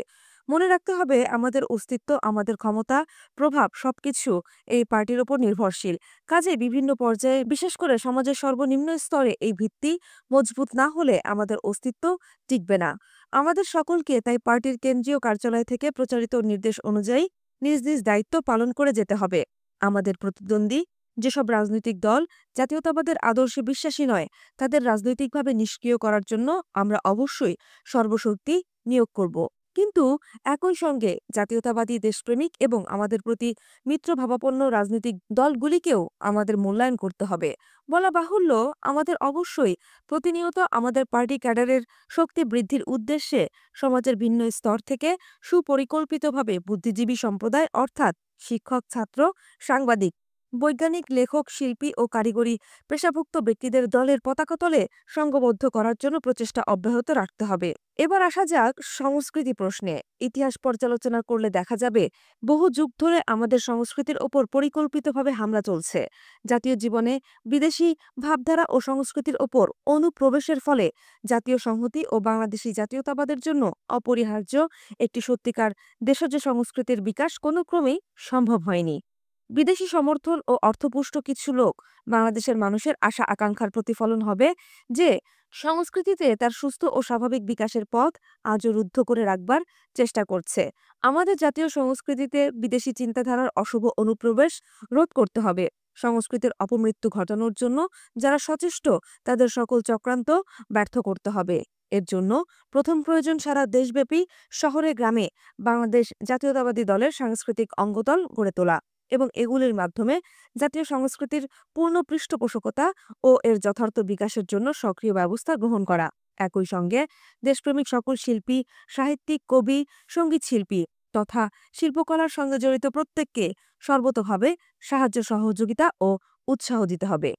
মনে রাখতে হবে আমাদের অস্তিত্ব, আমাদের ক্ষমতা, প্রভাব সবকিছু এই পার্টির ওপর নির্ভরশীল। কাজে বিভিন্ন পর্যায়ে, বিশেষ করে সমাজের সর্বনিম্ন স্তরে এই ভিত্তি মজবুত না হলে আমাদের অস্তিত্ব টিকবে না। আমাদের সকলকে তাই পার্টির কেন্দ্রীয় কার্যালয় থেকে প্রচারিত নির্দেশ অনুযায়ী নিজ নিজ দায়িত্ব পালন করে যেতে হবে। আমাদের প্রতিদ্বন্দ্বী যেসব রাজনৈতিক দল জাতীয়তাবাদের আদর্শে বিশ্বাসী নয়, তাদের রাজনৈতিকভাবে নিষ্ক্রিয় করার জন্য আমরা অবশ্যই সর্বশক্তি নিয়োগ করব। কিন্তু একই সঙ্গে জাতীয়তাবাদী, দেশপ্রেমিক এবং আমাদের প্রতি মিত্রভাবাপন্ন রাজনৈতিক দলগুলিকেও আমাদের মূল্যায়ন করতে হবে। বলা বাহুল্য, আমাদের অবশ্যই প্রতিনিয়ত আমাদের পার্টি ক্যাডারের শক্তি বৃদ্ধির উদ্দেশ্যে সমাজের ভিন্ন স্তর থেকে সুপরিকল্পিতভাবে বুদ্ধিজীবী সম্প্রদায় অর্থাৎ শিক্ষক, ছাত্র, সাংবাদিক, বৈজ্ঞানিক, লেখক, শিল্পী ও কারিগরি পেশাভুক্ত ব্যক্তিদের দলের পতাকাতলে সংঘবদ্ধ করার জন্য প্রচেষ্টা অব্যাহত রাখতে হবে। এবার আসা যাক সংস্কৃতি প্রশ্নে। ইতিহাস পর্যালোচনা করলে দেখা যাবে বহু যুগ ধরে আমাদের সংস্কৃতির ওপর পরিকল্পিতভাবে হামলা চলছে। জাতীয় জীবনে বিদেশি ভাবধারা ও সংস্কৃতির ওপর অনুপ্রবেশের ফলে জাতীয় সংহতি ও বাংলাদেশি জাতীয়তাবাদের জন্য অপরিহার্য একটি সত্যিকার দেশজ সংস্কৃতির বিকাশ কোনো ক্রমেই সম্ভব হয়নি। বিদেশি সমর্থন ও অর্থপুষ্ট কিছু লোক বাংলাদেশের মানুষের আশা আকাঙ্ক্ষার প্রতিফলন হবে যে সংস্কৃতিতে তার সুস্থ ও স্বাভাবিক বিকাশের পথ আজও রুদ্ধ করে রাখবার চেষ্টা করছে। আমাদের জাতীয় সংস্কৃতিতে বিদেশি চিন্তাধারার অশুভ অনুপ্রবেশ রোধ করতে হবে। সংস্কৃতির অপমৃত্যু ঘটানোর জন্য যারা সচেষ্ট তাদের সকল চক্রান্ত ব্যর্থ করতে হবে। এর জন্য প্রথম প্রয়োজন সারা দেশব্যাপী শহরে গ্রামে বাংলাদেশ জাতীয়তাবাদী দলের সাংস্কৃতিক অঙ্গদল গড়ে তোলা এবং এগুলির মাধ্যমে জাতীয় সংস্কৃতির পূর্ণ পৃষ্ঠপোষকতা ও এর যথার্থ বিকাশের জন্য সক্রিয় ব্যবস্থা গ্রহণ করা। একই সঙ্গে দেশপ্রেমিক সকল শিল্পী, সাহিত্যিক, কবি, সঙ্গীত শিল্পী তথা শিল্পকলার সঙ্গে জড়িত প্রত্যেককে সর্বতোভাবে সাহায্য, সহযোগিতা ও উৎসাহ দিতে হবে।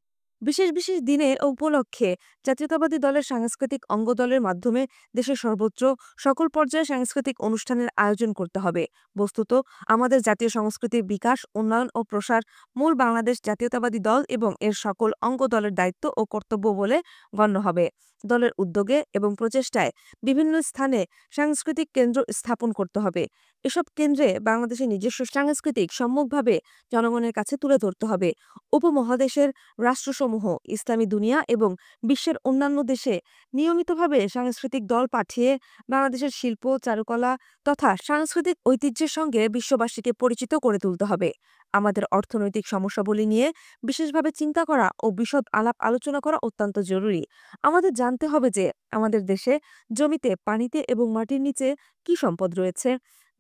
বিশেষ বিশেষ দিনে ও উপলক্ষে জাতীয়তাবাদী দলের সাংস্কৃতিক অঙ্গদলের মাধ্যমে দেশের সর্বত্র সকল পর্যায়ে সাংস্কৃতিক অনুষ্ঠানের আয়োজন করতে হবে। বস্তুত আমাদের জাতীয় সংস্কৃতির বিকাশ, উন্নয়ন ও প্রসার মূল বাংলাদেশ জাতীয়তাবাদী দল এবং এর সকল অঙ্গদলের দায়িত্ব ও কর্তব্য বলে গণ্য হবে। দলের উদ্যোগে এবং প্রচেষ্টায় বিভিন্ন স্থানে সাংস্কৃতিক কেন্দ্র স্থাপন করতে হবে। এসব কেন্দ্রে বাংলাদেশের নিজস্ব সাংস্কৃতিক সম্মুখভাবে জনগণের কাছে তুলে ধরতে হবে। উপমহাদেশের রাষ্ট্রসমূহ, ইসলামী দুনিয়া এবং বিশ্বের অন্যান্য দেশে নিয়মিতভাবে সাংস্কৃতিক দল পাঠিয়ে বাংলাদেশের শিল্প, চারুকলা তথা সাংস্কৃতিক ঐতিহ্যের সঙ্গে বিশ্ববাসীকে পরিচিত করে তুলতে হবে। আমাদের অর্থনৈতিক সমস্যাবলী নিয়ে বিশেষভাবে চিন্তা করা ও বিশদ আলাপ আলোচনা করা অত্যন্ত জরুরি। আমাদের জানতে হবে যে আমাদের দেশে জমিতে, পানিতে এবং মাটির নিচে কি সম্পদ রয়েছে।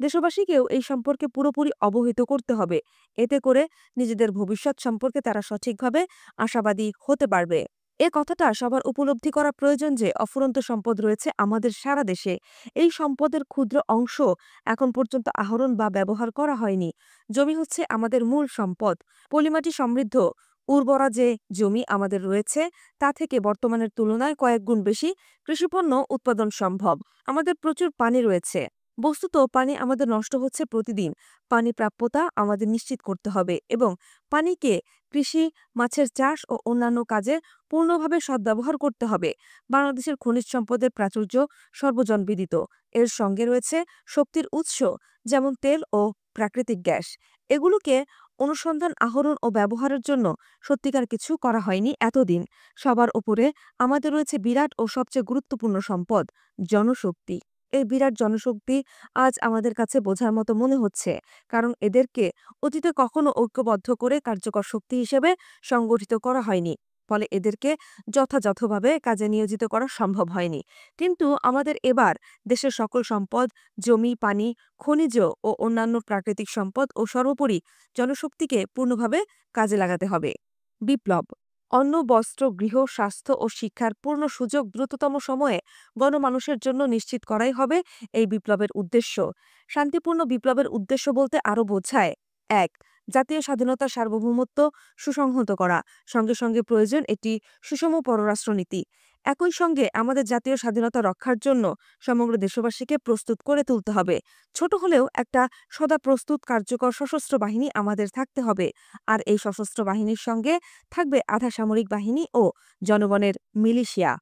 দেশবাসীকেও এই সম্পর্কে পুরোপুরি অবহিত করতে হবে। এতে করে নিজেদের ভবিষ্যৎ সম্পর্কে তারা সঠিকভাবে আশাবাদী হতে পারবে। এ কথাটা সবার উপলব্ধি করা প্রয়োজন যে অফুরন্ত সম্পদ রয়েছে আমাদের সারা দেশে। এই সম্পদের ক্ষুদ্র অংশ এখন পর্যন্ত আহরণ বা ব্যবহার করা হয়নি। জমি হচ্ছে আমাদের মূল সম্পদ। পলিমাটি সমৃদ্ধ উর্বরা যে জমি আমাদের রয়েছে তা থেকে বর্তমানের তুলনায় কয়েক গুণ বেশি কৃষিপণ্য উৎপাদন সম্ভব। আমাদের প্রচুর পানি রয়েছে। বস্তুত পানি আমাদের নষ্ট হচ্ছে প্রতিদিন। পানি প্রাপ্যতা আমাদের নিশ্চিত করতে হবে এবং পানিকে কৃষি, মাছের চাষ ও অন্যান্য কাজে পূর্ণভাবে সদ্ব্যবহার করতে হবে। বাংলাদেশের খনিজ সম্পদের প্রাচুর্য সর্বজনবিদিত। এর সঙ্গে রয়েছে শক্তির উৎস, যেমন তেল ও প্রাকৃতিক গ্যাস। এগুলোকে অনুসন্ধান, আহরণ ও ব্যবহারের জন্য সত্যিকার কিছু করা হয়নি এতদিন। সবার উপরে আমাদের রয়েছে বিরাট ও সবচেয়ে গুরুত্বপূর্ণ সম্পদ, জনশক্তি। এই বিরাট জনশক্তি আজ আমাদের কাছে বোঝার মতো মনে হচ্ছে, কারণ এদেরকে অতীতে কখনো ঐক্যবদ্ধ করে কার্যকর শক্তি হিসেবে সংগঠিত করা হয়নি। ফলে এদেরকে যথাযথভাবে কাজে নিয়োজিত করা সম্ভব হয়নি। কিন্তু আমাদের এবার দেশের সকল সম্পদ, জমি, পানি, খনিজ ও অন্যান্য প্রাকৃতিক সম্পদ ও সর্বোপরি জনশক্তিকে পূর্ণভাবে কাজে লাগাতে হবে। বিপ্লব। অন্ন, বস্ত্র, গৃহ, স্বাস্থ্য ও শিক্ষার পূর্ণ সুযোগ দ্রুততম সময়ে গণমানুষের জন্য নিশ্চিত করাই হবে এই বিপ্লবের উদ্দেশ্য। শান্তিপূর্ণ বিপ্লবের উদ্দেশ্য বলতে আরও বোঝায়: ১. জাতীয় স্বাধীনতার সার্বভৌমত্ব সুসংহত করা। সঙ্গে সঙ্গে প্রয়োজন একটি সুষম পররাষ্ট্রনীতি। একই সঙ্গে আমাদের জাতীয় স্বাধীনতা রক্ষার জন্য সমগ্র দেশবাসীকে প্রস্তুত করে তুলতে হবে। ছোট হলেও একটা সদা প্রস্তুত কার্যকর সশস্ত্র বাহিনী আমাদের থাকতে হবে। আর এই সশস্ত্র বাহিনীর সঙ্গে থাকবে আধা সামরিক বাহিনী ও জনগণের মিলিশিয়া।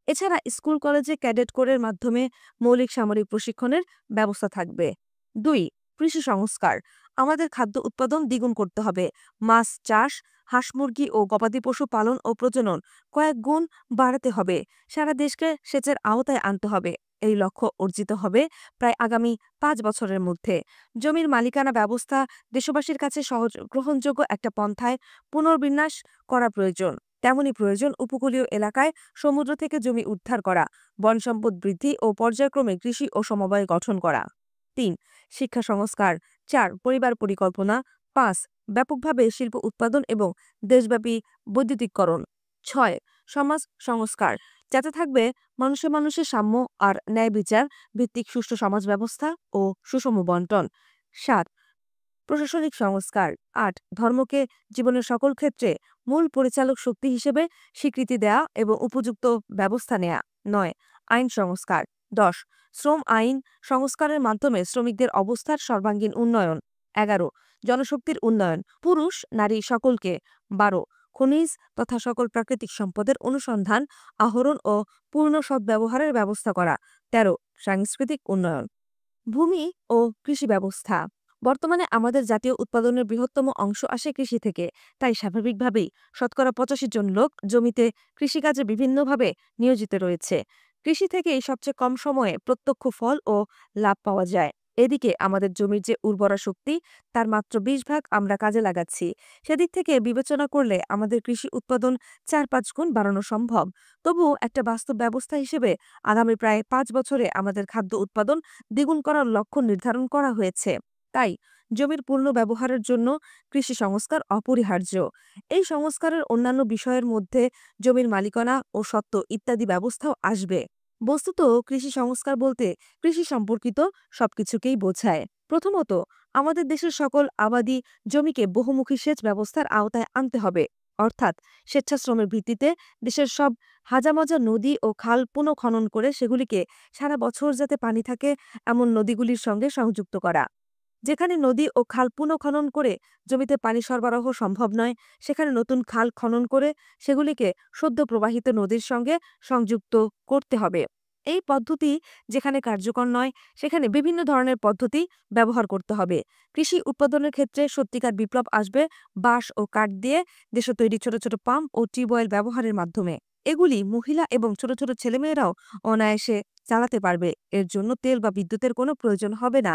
এছাড়া স্কুল, কলেজে ক্যাডেট কোরের মাধ্যমে মৌলিক সামরিক প্রশিক্ষণের ব্যবস্থা থাকবে। ২. কৃষি সংস্কার। আমাদের খাদ্য উৎপাদন দ্বিগুণ করতে হবে। মাছ চাষ, হাঁস মুরগি ও গবাদি পশু পালন ও প্রজনন কয়েক গুণ বাড়াতে হবে। সারা দেশকে সেচের আওতায় আনতে হবে। এই লক্ষ্য অর্জিত হবে প্রায় আগামী ৫ বছরের মধ্যে। জমির মালিকানা ব্যবস্থা দেশবাসীর কাছে সহজ গ্রহণযোগ্য একটা পন্থায় পুনর্বিন্যাস করা প্রয়োজন। তেমনি প্রয়োজন উপকূলীয় এলাকায় সমুদ্র থেকে জমি উদ্ধার করা, বন সম্পদ বৃদ্ধি ও পর্যায়ক্রমে কৃষি ও সমবায় গঠন করা। ৩. শিক্ষা সংস্কার। ৪. পরিবার পরিকল্পনা। ৫. ব্যাপকভাবে শিল্প উৎপাদন এবং দেশব্যাপী বৈদ্যুতিকরণ। ৬. সমাজ সংস্কার, যাতে থাকবে মানুষে মানুষে সাম্য আর ন্যায় বিচার ভিত্তিক সুষ্ঠু সমাজ ব্যবস্থা ও সুষম বন্টন। ৭. প্রশাসনিক সংস্কার। ৮. ধর্মকে জীবনের সকল ক্ষেত্রে মূল পরিচালক শক্তি হিসেবে স্বীকৃতি দেয়া এবং উপযুক্ত ব্যবস্থা নেয়া। ৯. আইন সংস্কার। ১০. শ্রম আইন সংস্কারের মাধ্যমে শ্রমিকদের অবস্থার সর্বাঙ্গীন উন্নয়ন। ১১. জনশক্তির উন্নয়ন, পুরুষ নারী সকলকে। ১২. খনিজ তথা সকল প্রাকৃতিক সম্পদের অনুসন্ধান, আহরণ ও পূর্ণ সদ্ব্যবহারের ব্যবস্থা করা। ১৩. সাংস্কৃতিক উন্নয়ন। ভূমি ও কৃষি ব্যবস্থা। বর্তমানে আমাদের জাতীয় উৎপাদনের বৃহত্তম অংশ আসে কৃষি থেকে। তাই স্বাভাবিকভাবেই শতকরা ৮৫ জন লোক জমিতে কৃষিকাজে বিভিন্নভাবে নিয়োজিত রয়েছে। কৃষি থেকেই সবচেয়ে কম সময়ে প্রত্যক্ষ ফল ও লাভ পাওয়া যায়। এদিকে আমাদের জমির যে উর্বরা শক্তি, তার মাত্র ২০ ভাগ আমরা কাজে লাগাচ্ছি। সেদিক থেকে বিবেচনা করলে আমাদের কৃষি উৎপাদন ৪-৫ গুণ বাড়ানো সম্ভব। তবুও একটা বাস্তব ব্যবস্থা হিসেবে আগামী প্রায় ৫ বছরে আমাদের খাদ্য উৎপাদন দ্বিগুণ করার লক্ষ্য নির্ধারণ করা হয়েছে। তাই জমির পূর্ণ ব্যবহারের জন্য কৃষি সংস্কার অপরিহার্য। এই সংস্কারের অন্যান্য বিষয়ের মধ্যে জমির মালিকানা ও স্বত্ব ইত্যাদি ব্যবস্থাও আসবে। বস্তুত কৃষি সংস্কার বলতে কৃষি সম্পর্কিত সবকিছুকেই বোঝায়। প্রথমত, আমাদের দেশের সকল আবাদি জমিকে বহুমুখী সেচ ব্যবস্থার আওতায় আনতে হবে। অর্থাৎ স্বেচ্ছাশ্রমের ভিত্তিতে দেশের সব হাজামাজা নদী ও খাল পুনঃখনন করে সেগুলিকে সারা বছর যাতে পানি থাকে এমন নদীগুলির সঙ্গে সংযুক্ত করা। যেখানে নদী ও খাল পুনঃখনন করে জমিতে পানি সরবরাহ সম্ভব নয়, সেখানে নতুন খাল খনন করে সেগুলিকে সদ্য প্রবাহিত নদীর সঙ্গে সংযুক্ত করতে হবে। এই পদ্ধতি যেখানে কার্যকর নয় সেখানে বিভিন্ন ধরনের পদ্ধতি ব্যবহার করতে হবে। কৃষি উৎপাদনের ক্ষেত্রে সত্যিকার বিপ্লব আসবে বাঁশ ও কাঠ দিয়ে দেশে তৈরি ছোট ছোট পাম্প ও টিউবওয়েল ব্যবহারের মাধ্যমে। এগুলি মহিলা এবং ছোট ছোট ছেলেমেয়েরাও অনায়াসে চালাতে পারবে। এর জন্য তেল বা বিদ্যুতের কোনো প্রয়োজন হবে না।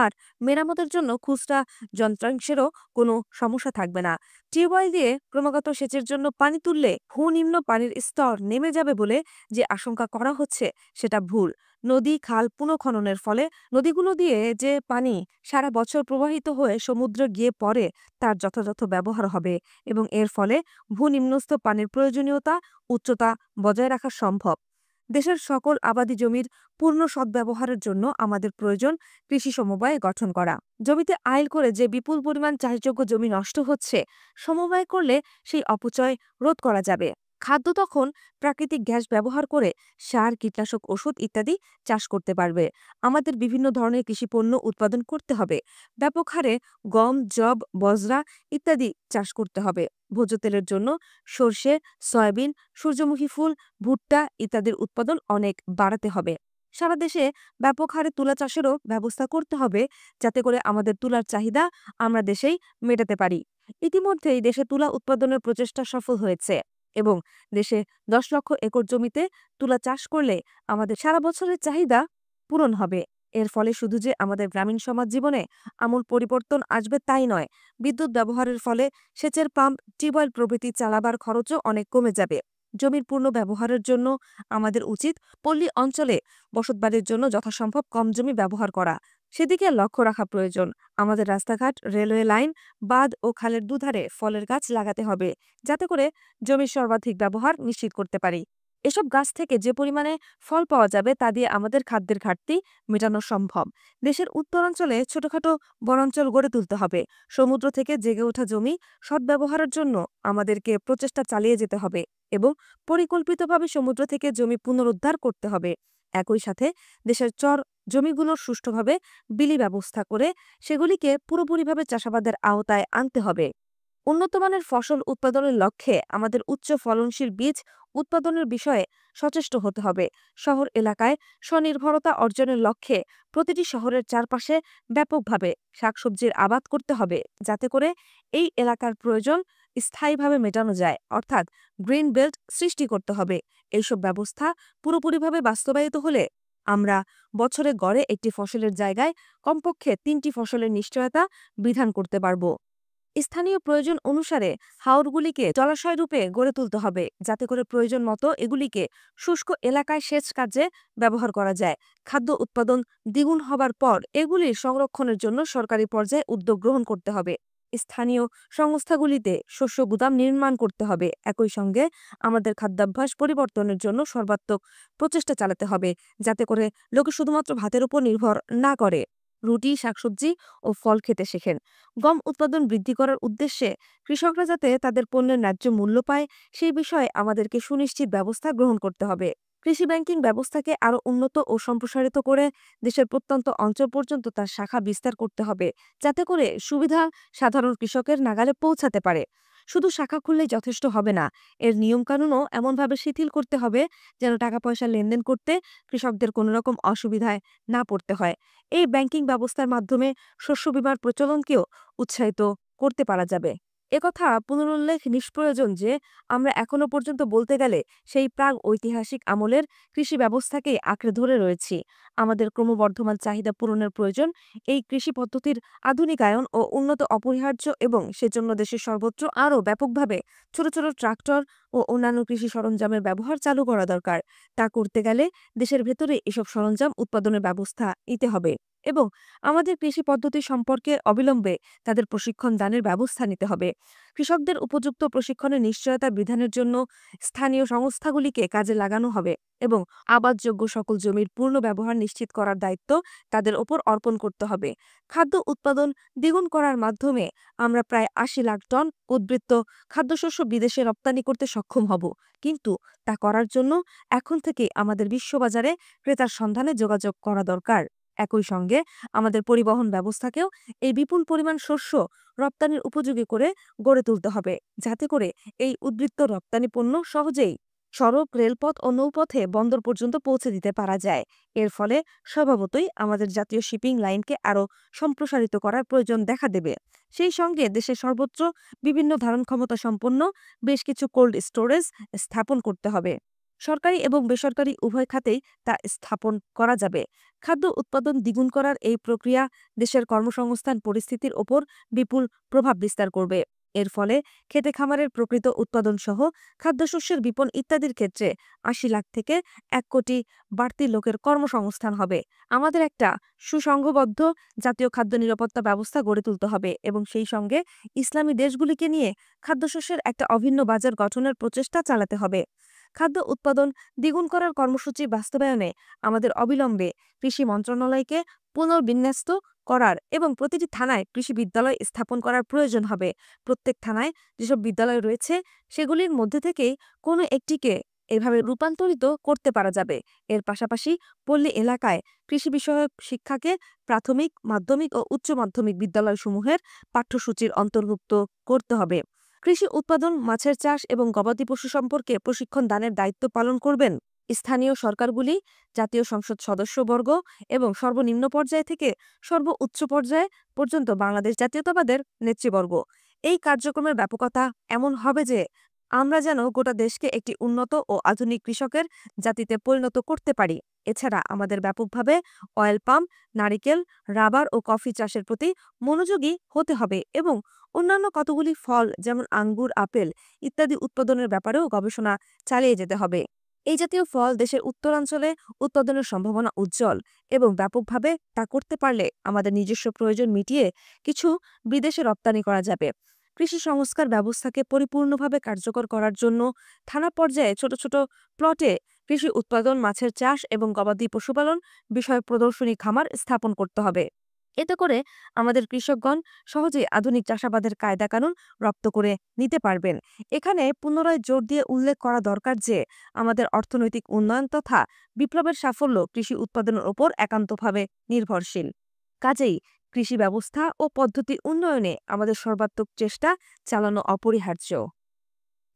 আর মেরামতের জন্য খুচরা যন্ত্রাংশেরও কোনো সমস্যা থাকবে না। টিউবওয়েল দিয়ে ক্রমাগত সেচের জন্য পানি তুললে ভূনিম্ন পানির স্তর নেমে যাবে বলে যে আশঙ্কা করা হচ্ছে সেটা ভুল। নদী খাল পুনঃখননের ফলে নদীগুলো দিয়ে যে পানি সারা বছর প্রবাহিত হয়ে সমুদ্রে গিয়ে পড়ে তার যথাযথ ব্যবহার হবে এবং এর ফলে ভূনিম্নস্থ পানির প্রয়োজনীয়তা উচ্চতা বজায় রাখা সম্ভব। দেশের সকল আবাদি জমির পূর্ণ সদ্ব্যবহারের জন্য আমাদের প্রয়োজন কৃষি সমবায় গঠন করা। জমিতে আইল করে যে বিপুল পরিমাণ চাষযোগ্য জমি নষ্ট হচ্ছে, সমবায় করলে সেই অপচয় রোধ করা যাবে। খাদ্য তখন প্রাকৃতিক গ্যাস ব্যবহার করে সার, কীটনাশক, ওষুধ ইত্যাদি চাষ করতে পারবে। আমাদের বিভিন্ন ধরনের কৃষি পণ্য উৎপাদন করতে হবে। ব্যাপক হারে গম, যব, বজরা ইত্যাদি চাষ করতে হবে। ভোজ্য তেলের জন্য সর্ষে, সয়াবিন, সূর্যমুখী ফুল, ভুট্টা ইত্যাদির উৎপাদন অনেক বাড়াতে হবে। সারা দেশে ব্যাপক হারে তুলা চাষেরও ব্যবস্থা করতে হবে, যাতে করে আমাদের তুলার চাহিদা আমরা দেশেই মেটাতে পারি। ইতিমধ্যেই দেশে তুলা উৎপাদনের প্রচেষ্টা সফল হয়েছে এবং দেশে 10 লক্ষ একর জমিতে তুলা চাষ করলে আমাদের সারা বছরের চাহিদা পূরণ হবে। এর ফলে শুধু যে আমাদের গ্রামীণ সমাজ জীবনে আমূল পরিবর্তন আসবে তাই নয়, বিদ্যুৎ ব্যবহারের ফলে সেচের পাম্প, টিউবওয়েল প্রভৃতি চালাবার খরচও অনেক কমে যাবে। জমির পূর্ণ ব্যবহারের জন্য আমাদের উচিত পল্লী অঞ্চলে বসতবাড়ির জন্য যথাসম্ভব কম জমি ব্যবহার করা, সেদিকে লক্ষ্য রাখা প্রয়োজন। আমাদের রাস্তাঘাট, রেলওয়ে লাইন, বাঁধ ও খালের দুধারে ফলের গাছ লাগাতে হবে, যাতে করে জমির সর্বাধিক ব্যবহার নিশ্চিত করতে পারি। এসব গাছ থেকে যে পরিমাণে ফল পাওয়া যাবে তা দিয়ে আমাদের খাদ্যের ঘাটতি মেটানো সম্ভব। দেশের উত্তরাঞ্চলে ছোটখাটো বনাঞ্চল গড়ে তুলতে হবে। সমুদ্র থেকে জেগে ওঠা জমি সদ্ব্যবহারের জন্য আমাদেরকে প্রচেষ্টা চালিয়ে যেতে হবে এবং পরিকল্পিতভাবে সমুদ্র থেকে জমি পুনরুদ্ধার করতে হবে। একই সাথে দেশের চর জমিগুলোর সুষ্ঠুভাবে বিলি ব্যবস্থা করে সেগুলিকে পুরোপুরিভাবে চাষাবাদের আওতায় আনতে হবে। উন্নতমানের ফসল উৎপাদনের লক্ষ্যে আমাদের উচ্চ ফলনশীল বীজ উৎপাদনের বিষয়ে সচেষ্ট হতে হবে। শহর এলাকায় স্বনির্ভরতা অর্জনের লক্ষ্যে প্রতিটি শহরের চারপাশে ব্যাপকভাবে শাকসবজির আবাদ করতে হবে, যাতে করে এই এলাকার প্রয়োজন স্থায়ীভাবে মেটানো যায়, অর্থাৎ গ্রিন বেল্ট সৃষ্টি করতে হবে। এইসব ব্যবস্থা পুরোপুরিভাবে বাস্তবায়িত হলে আমরা বছরে গড়ে একটি ফসলের জায়গায় কমপক্ষে 3টি ফসলের নিশ্চয়তা বিধান করতে পারব। স্থানীয় প্রয়োজন অনুসারে হাওরগুলিকে জলাশয় রূপে গড়ে তুলতে হবে, যাতে করে প্রয়োজন মতো এগুলিকে শুষ্ক এলাকায় সেচ কাজে ব্যবহার করা যায়। খাদ্য উৎপাদন দ্বিগুণ হবার পর এগুলির সংরক্ষণের জন্য সরকারি পর্যায়ে উদ্যোগ গ্রহণ করতে হবে। স্থানীয় সংস্থাগুলিতে শস্য গুদাম নির্মাণ করতে হবে। একই সঙ্গে আমাদের খাদ্যাভ্যাস পরিবর্তনের জন্য সর্বাত্মক প্রচেষ্টা চালাতে হবে, যাতে করে লোকে শুধুমাত্র ভাতের উপর নির্ভর না করে, রুটি, শাকসবজি ও ফল খেতে শেখেন। গম উৎপাদন বৃদ্ধি করার উদ্দেশ্যে কৃষকরা যাতে তাদের পণ্যের ন্যায্য মূল্য পায় সেই বিষয়ে আমাদেরকে সুনিশ্চিত ব্যবস্থা গ্রহণ করতে হবে। কৃষি ব্যাংকিং ব্যবস্থাকে আরও উন্নত ও সম্প্রসারিত করে দেশের প্রত্যন্ত অঞ্চল পর্যন্ত তার শাখা বিস্তার করতে হবে, যাতে করে সুবিধা সাধারণ কৃষকের নাগালে পৌঁছাতে পারে। শুধু শাখা খুললেই যথেষ্ট হবে না, এর নিয়মকানুনও এমনভাবে শিথিল করতে হবে যেন টাকা পয়সা লেনদেন করতে কৃষকদের কোনো রকম অসুবিধায় না পড়তে হয়। এই ব্যাংকিং ব্যবস্থার মাধ্যমে শস্য বীমার প্রচলনকেও উৎসাহিত করতে পারা যাবে। একথা পুনরুল্লেখ নিষ্প্রয়োজন যে আমরা এখনো পর্যন্ত বলতে গেলে সেই প্রাগ ঐতিহাসিক আমলের কৃষি ব্যবস্থাকেই আঁকড়ে ধরে রয়েছি। আমাদের ক্রমবর্ধমান চাহিদা পূরণের প্রয়োজন এই কৃষি পদ্ধতির আধুনিকায়ন ও উন্নত অপরিহার্য এবং সেজন্য দেশের সর্বত্র আরও ব্যাপকভাবে ছোট ছোট ট্রাক্টর ও অন্যান্য কৃষি সরঞ্জামের ব্যবহার চালু করা দরকার। তা করতে গেলে দেশের ভেতরে এসব সরঞ্জাম উৎপাদনের ব্যবস্থা নিতে হবে এবং আমাদের কৃষি পদ্ধতি সম্পর্কে অবিলম্বে তাদের প্রশিক্ষণ দানের ব্যবস্থা নিতে হবে। কৃষকদের উপযুক্ত প্রশিক্ষণের নিশ্চয়তা বিধানের জন্য স্থানীয় সংস্থাগুলিকে কাজে লাগানো হবে এবং আবাদযোগ্য সকল জমির পূর্ণ ব্যবহার নিশ্চিত করার দায়িত্ব তাদের ওপর অর্পণ করতে হবে। খাদ্য উৎপাদন দ্বিগুণ করার মাধ্যমে আমরা প্রায় ৮০ লাখ টন উদ্বৃত্ত খাদ্যশস্য বিদেশে রপ্তানি করতে সক্ষম হব, কিন্তু তা করার জন্য এখন থেকে আমাদের বিশ্ববাজারে ক্রেতার সন্ধানে যোগাযোগ করা দরকার। একই সঙ্গে আমাদের পরিবহন ব্যবস্থাকেও এই বিপুল পরিমাণ শস্য রপ্তানির উপযোগী করে গড়ে তুলতে হবে, যাতে করে এই উদ্বৃত্ত রপ্তানি পণ্য সহজেই সড়ক, রেলপথ ও নৌপথে বন্দর পর্যন্ত পৌঁছে দিতে পারা যায়। এর ফলে স্বভাবতই আমাদের জাতীয় শিপিং লাইনকে আরও সম্প্রসারিত করার প্রয়োজন দেখা দেবে। সেই সঙ্গে দেশের সর্বত্র বিভিন্ন ধারণ ক্ষমতা সম্পন্ন বেশ কিছু কোল্ড স্টোরেজ স্থাপন করতে হবে। সরকারি এবং বেসরকারি উভয় খাতেই তা স্থাপন করা যাবে। খাদ্য উৎপাদন দ্বিগুণ করার এই প্রক্রিয়া দেশের কর্মসংস্থান পরিস্থিতির ওপর বিপুল প্রভাব বিস্তার করবে। এর ফলে খেতে খামারের প্রকৃত উৎপাদন সহ খাদ্যশস্যের বিপণন ইত্যাদির ক্ষেত্রে ৮০ লাখ থেকে ১ কোটি বাড়তি লোকের কর্মসংস্থান হবে। আমাদের একটা সুসংঘবদ্ধ জাতীয় খাদ্য নিরাপত্তা ব্যবস্থা গড়ে তুলতে হবে এবং সেই সঙ্গে ইসলামী দেশগুলিকে নিয়ে খাদ্যশস্যের একটা অভিন্ন বাজার গঠনের প্রচেষ্টা চালাতে হবে। খাদ্য উৎপাদন দ্বিগুণ করার কর্মসূচি বাস্তবায়নে আমাদের অবিলম্বে কৃষি মন্ত্রণালয়কে পুনর্বিন্যস্ত করার এবং প্রতিটি থানায় কৃষি বিদ্যালয় স্থাপন করার প্রয়োজন হবে। প্রত্যেক থানায় যেসব বিদ্যালয় রয়েছে সেগুলির মধ্যে থেকেই কোনো একটিকে এভাবে রূপান্তরিত করতে পারা যাবে। এর পাশাপাশি পল্লী এলাকায় কৃষি বিষয়ক শিক্ষাকে প্রাথমিক, মাধ্যমিক ও উচ্চ মাধ্যমিক বিদ্যালয়সমূহের পাঠ্যসূচির অন্তর্ভুক্ত করতে হবে। কৃষি উৎপাদন, মাছের চাষ এবং গবাদি পশু সম্পর্কে প্রশিক্ষণ দানের দায়িত্ব পালন করবেন স্থানীয় সরকারগুলি, জাতীয় সংসদ সদস্যবর্গ এবং সর্বনিম্ন পর্যায় থেকে সর্বোচ্চ পর্যায় পর্যন্ত বাংলাদেশ জাতীয়তাবাদের নেতৃবর্গ। এই কার্যক্রমের ব্যাপকতা এমন হবে যে আমরা যেন গোটা দেশকে একটি উন্নত ও আধুনিক কৃষকের জাতিতে পরিণত করতে পারি। এছাড়া আমাদের ব্যাপকভাবে অয়েল পাম, নারিকেল, রাবার ও কফি চাষের প্রতি মনোযোগী হতে হবে এবং অন্যান্য কতগুলি ফল যেমন আঙ্গুর, আপেল ইত্যাদি উৎপাদনের ব্যাপারেও গবেষণা চালিয়ে যেতে হবে। এই জাতীয় ফল দেশের উত্তরাঞ্চলে উৎপাদনের সম্ভাবনা উজ্জ্বল এবং ব্যাপকভাবে তা করতে পারলে আমাদের নিজস্ব প্রয়োজন মিটিয়ে কিছু বিদেশে রপ্তানি করা যাবে। কৃষি সংস্কার ব্যবস্থাকে পরিপূর্ণভাবে কার্যকর করার জন্য থানা পর্যায়ে ছোট ছোট প্লটে কৃষি উৎপাদন, মাছের চাষ এবং গবাদি পশুপালন বিষয় প্রদর্শনী খামার স্থাপন করতে হবে। এতে করে আমাদের কৃষকগণ সহজেই আধুনিক চাষাবাদের কায়দা কানুন রপ্ত করে নিতে পারবেন। এখানে পুনরায় জোর দিয়ে উল্লেখ করা দরকার যে আমাদের অর্থনৈতিক উন্নয়ন তথা বিপ্লবের সাফল্য কৃষি উৎপাদনের ওপর একান্তভাবে নির্ভরশীল। কাজেই কৃষি ব্যবস্থা ও পদ্ধতি উন্নয়নে আমাদের সর্বাত্মক চেষ্টা চালানো অপরিহার্য।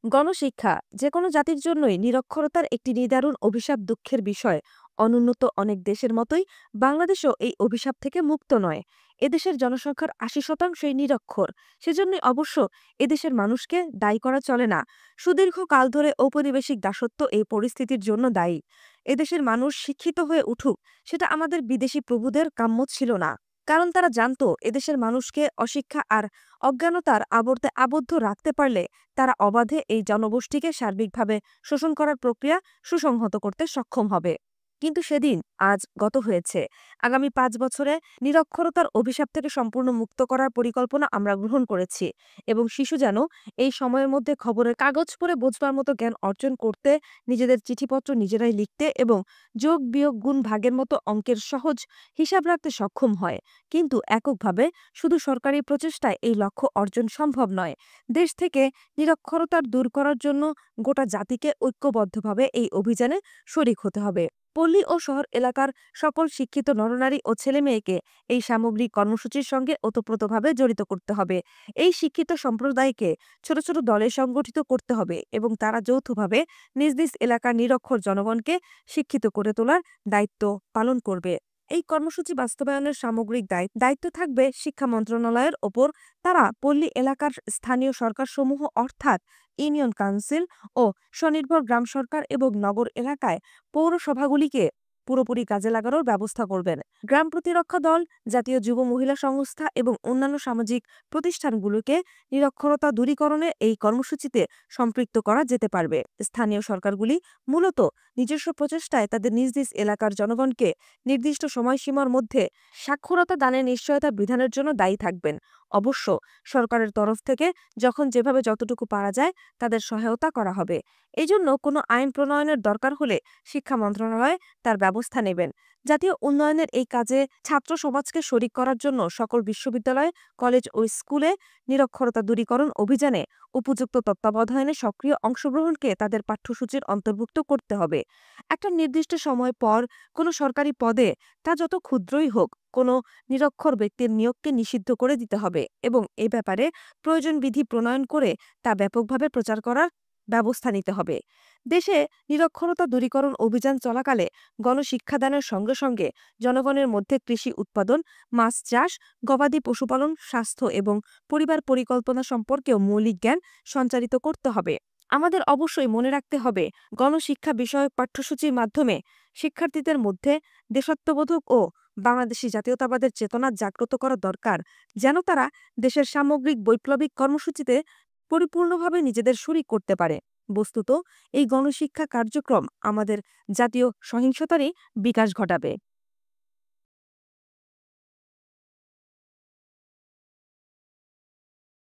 গণশিক্ষা যে কোনো জাতির জন্যই নিরক্ষরতার একটি নিদারুণ অভিশাপ, দুঃখের বিষয়। অনুন্নত অনেক দেশের মতোই বাংলাদেশও এই অভিশাপ থেকে মুক্ত নয়। এদেশের জনসংখ্যার ৮০% নিরক্ষর। সেজন্যই অবশ্য এদেশের মানুষকে দায়ী করা চলে না। সুদীর্ঘ কাল ধরে ঔপনিবেশিক দাসত্ব এই পরিস্থিতির জন্য দায়ী। এদেশের মানুষ শিক্ষিত হয়ে উঠুক, সেটা আমাদের বিদেশি প্রভুদের কাম্য ছিল না। কারণ তারা জানত এদেশের মানুষকে অশিক্ষা আর অজ্ঞানতার আবর্তে আবদ্ধ রাখতে পারলে তারা অবাধে এই জনগোষ্ঠীকে সার্বিকভাবে শোষণ করার প্রক্রিয়া সুসংহত করতে সক্ষম হবে। কিন্তু সেদিন আজ গত হয়েছে। আগামী ৫ বছরে নিরক্ষরতার অভিশাপ থেকে সম্পূর্ণ মুক্ত করার পরিকল্পনা আমরা গ্রহণ করেছি এবং শিশু যেন এই সময়ের মধ্যে খবরের কাগজ পড়ে বোঝবার মতো জ্ঞান অর্জন করতে, নিজেদের চিঠিপত্র নিজেরাই লিখতে এবং যোগ, বিয়োগ, গুণ, ভাগের মতো অঙ্কের সহজ হিসাব রাখতে সক্ষম হয়। কিন্তু এককভাবে শুধু সরকারি প্রচেষ্টায় এই লক্ষ্য অর্জন সম্ভব নয়। দেশ থেকে নিরক্ষরতার দূর করার জন্য গোটা জাতিকে ঐক্যবদ্ধভাবে এই অভিযানে শরিক হতে হবে। পল্লী ও শহর এলাকার সকল শিক্ষিত নরনারী ও ছেলেমেয়েকে এই সামগ্রিক কর্মসূচির সঙ্গে ওতপ্রোতভাবে জড়িত করতে হবে। এই শিক্ষিত সম্প্রদায়কে ছোট ছোট দলে সংগঠিত করতে হবে এবং তারা যৌথভাবে নিজ নিজ এলাকার নিরক্ষর জনগণকে শিক্ষিত করে তোলার দায়িত্ব পালন করবে। এই কর্মসূচি বাস্তবায়নের সামগ্রিক দায়িত্ব থাকবে শিক্ষা মন্ত্রণালয়ের ওপর। তারা পল্লী এলাকার স্থানীয় সরকারসমূহ অর্থাৎ ইউনিয়ন কাউন্সিল ও স্বনির্ভর গ্রাম সরকার এবং নগর এলাকায় পৌরসভাগুলিকে পুরোপুরি কাজে লাগানোর ব্যবস্থা করবেন। গ্রাম প্রতিরক্ষা দল, জাতীয় যুব মহিলা সংস্থা এবং অন্যান্য সামাজিক প্রতিষ্ঠানগুলোকে নিরক্ষরতা দূরীকরণে এই কর্মসূচিতে সম্পৃক্ত করা যেতে পারবে। স্থানীয় সরকারগুলি মূলত নিজস্ব প্রচেষ্টায় তাদের নিজ নিজ এলাকার জনগণকে নির্দিষ্ট সময়সীমার মধ্যে সাক্ষরতা দানের নিশ্চয়তা বিধানের জন্য দায়ী থাকবেন। অবশ্য সরকারের তরফ থেকে যখন যেভাবে যতটুকু পারা যায় তাদের সহায়তা করা হবে। এই জন্য কোনো আইন প্রণয়নের দরকার হলে শিক্ষা মন্ত্রণালয় তার ব্যবস্থা নেবেন। জাতীয় উন্নয়নের এই কাজে ছাত্র সমাজকে শরিক করার জন্য সকল বিশ্ববিদ্যালয়, কলেজ ও স্কুলে নিরক্ষরতা দূরীকরণ অভিযানে উপযুক্ত তত্ত্বাবধানে সক্রিয় অংশগ্রহণকে তাদের পাঠ্যসূচির অন্তর্ভুক্ত করতে হবে। একটা নির্দিষ্ট সময় পর কোনো সরকারি পদে, তা যত ক্ষুদ্রই হোক, কোনো নিরক্ষর ব্যক্তির নিয়োগকে নিষিদ্ধ করে দিতে হবে এবং এ ব্যাপারে প্রয়োজন বিধি প্রণয়ন করে তা ব্যাপকভাবে প্রচার করার ব্যবস্থা নিতে হবে। দেশে নিরক্ষরতা দূরীকরণ অভিযান চলাকালে গণশিক্ষাদানের সঙ্গে সঙ্গে জনগণের মধ্যে কৃষি উৎপাদন, মাছ চাষ, গবাদি পশুপালন, স্বাস্থ্য এবং পরিবার পরিকল্পনা সম্পর্কেও মৌলিক জ্ঞান সঞ্চারিত করতে হবে। আমাদের অবশ্যই মনে রাখতে হবে, গণশিক্ষা বিষয়ক পাঠ্যসূচির মাধ্যমে শিক্ষার্থীদের মধ্যে দেশাত্মবোধক ও বাংলাদেশি জাতীয়তাবাদের চেতনা জাগ্রত করা দরকার, যেন তারা দেশের সামগ্রিক বৈপ্লবিক কর্মসূচিতে পরিপূর্ণভাবে নিজেদের শরিক করতে পারে। বস্তুত এই গণশিক্ষা কার্যক্রম আমাদের জাতীয় সহিংসতারই বিকাশ ঘটাবে।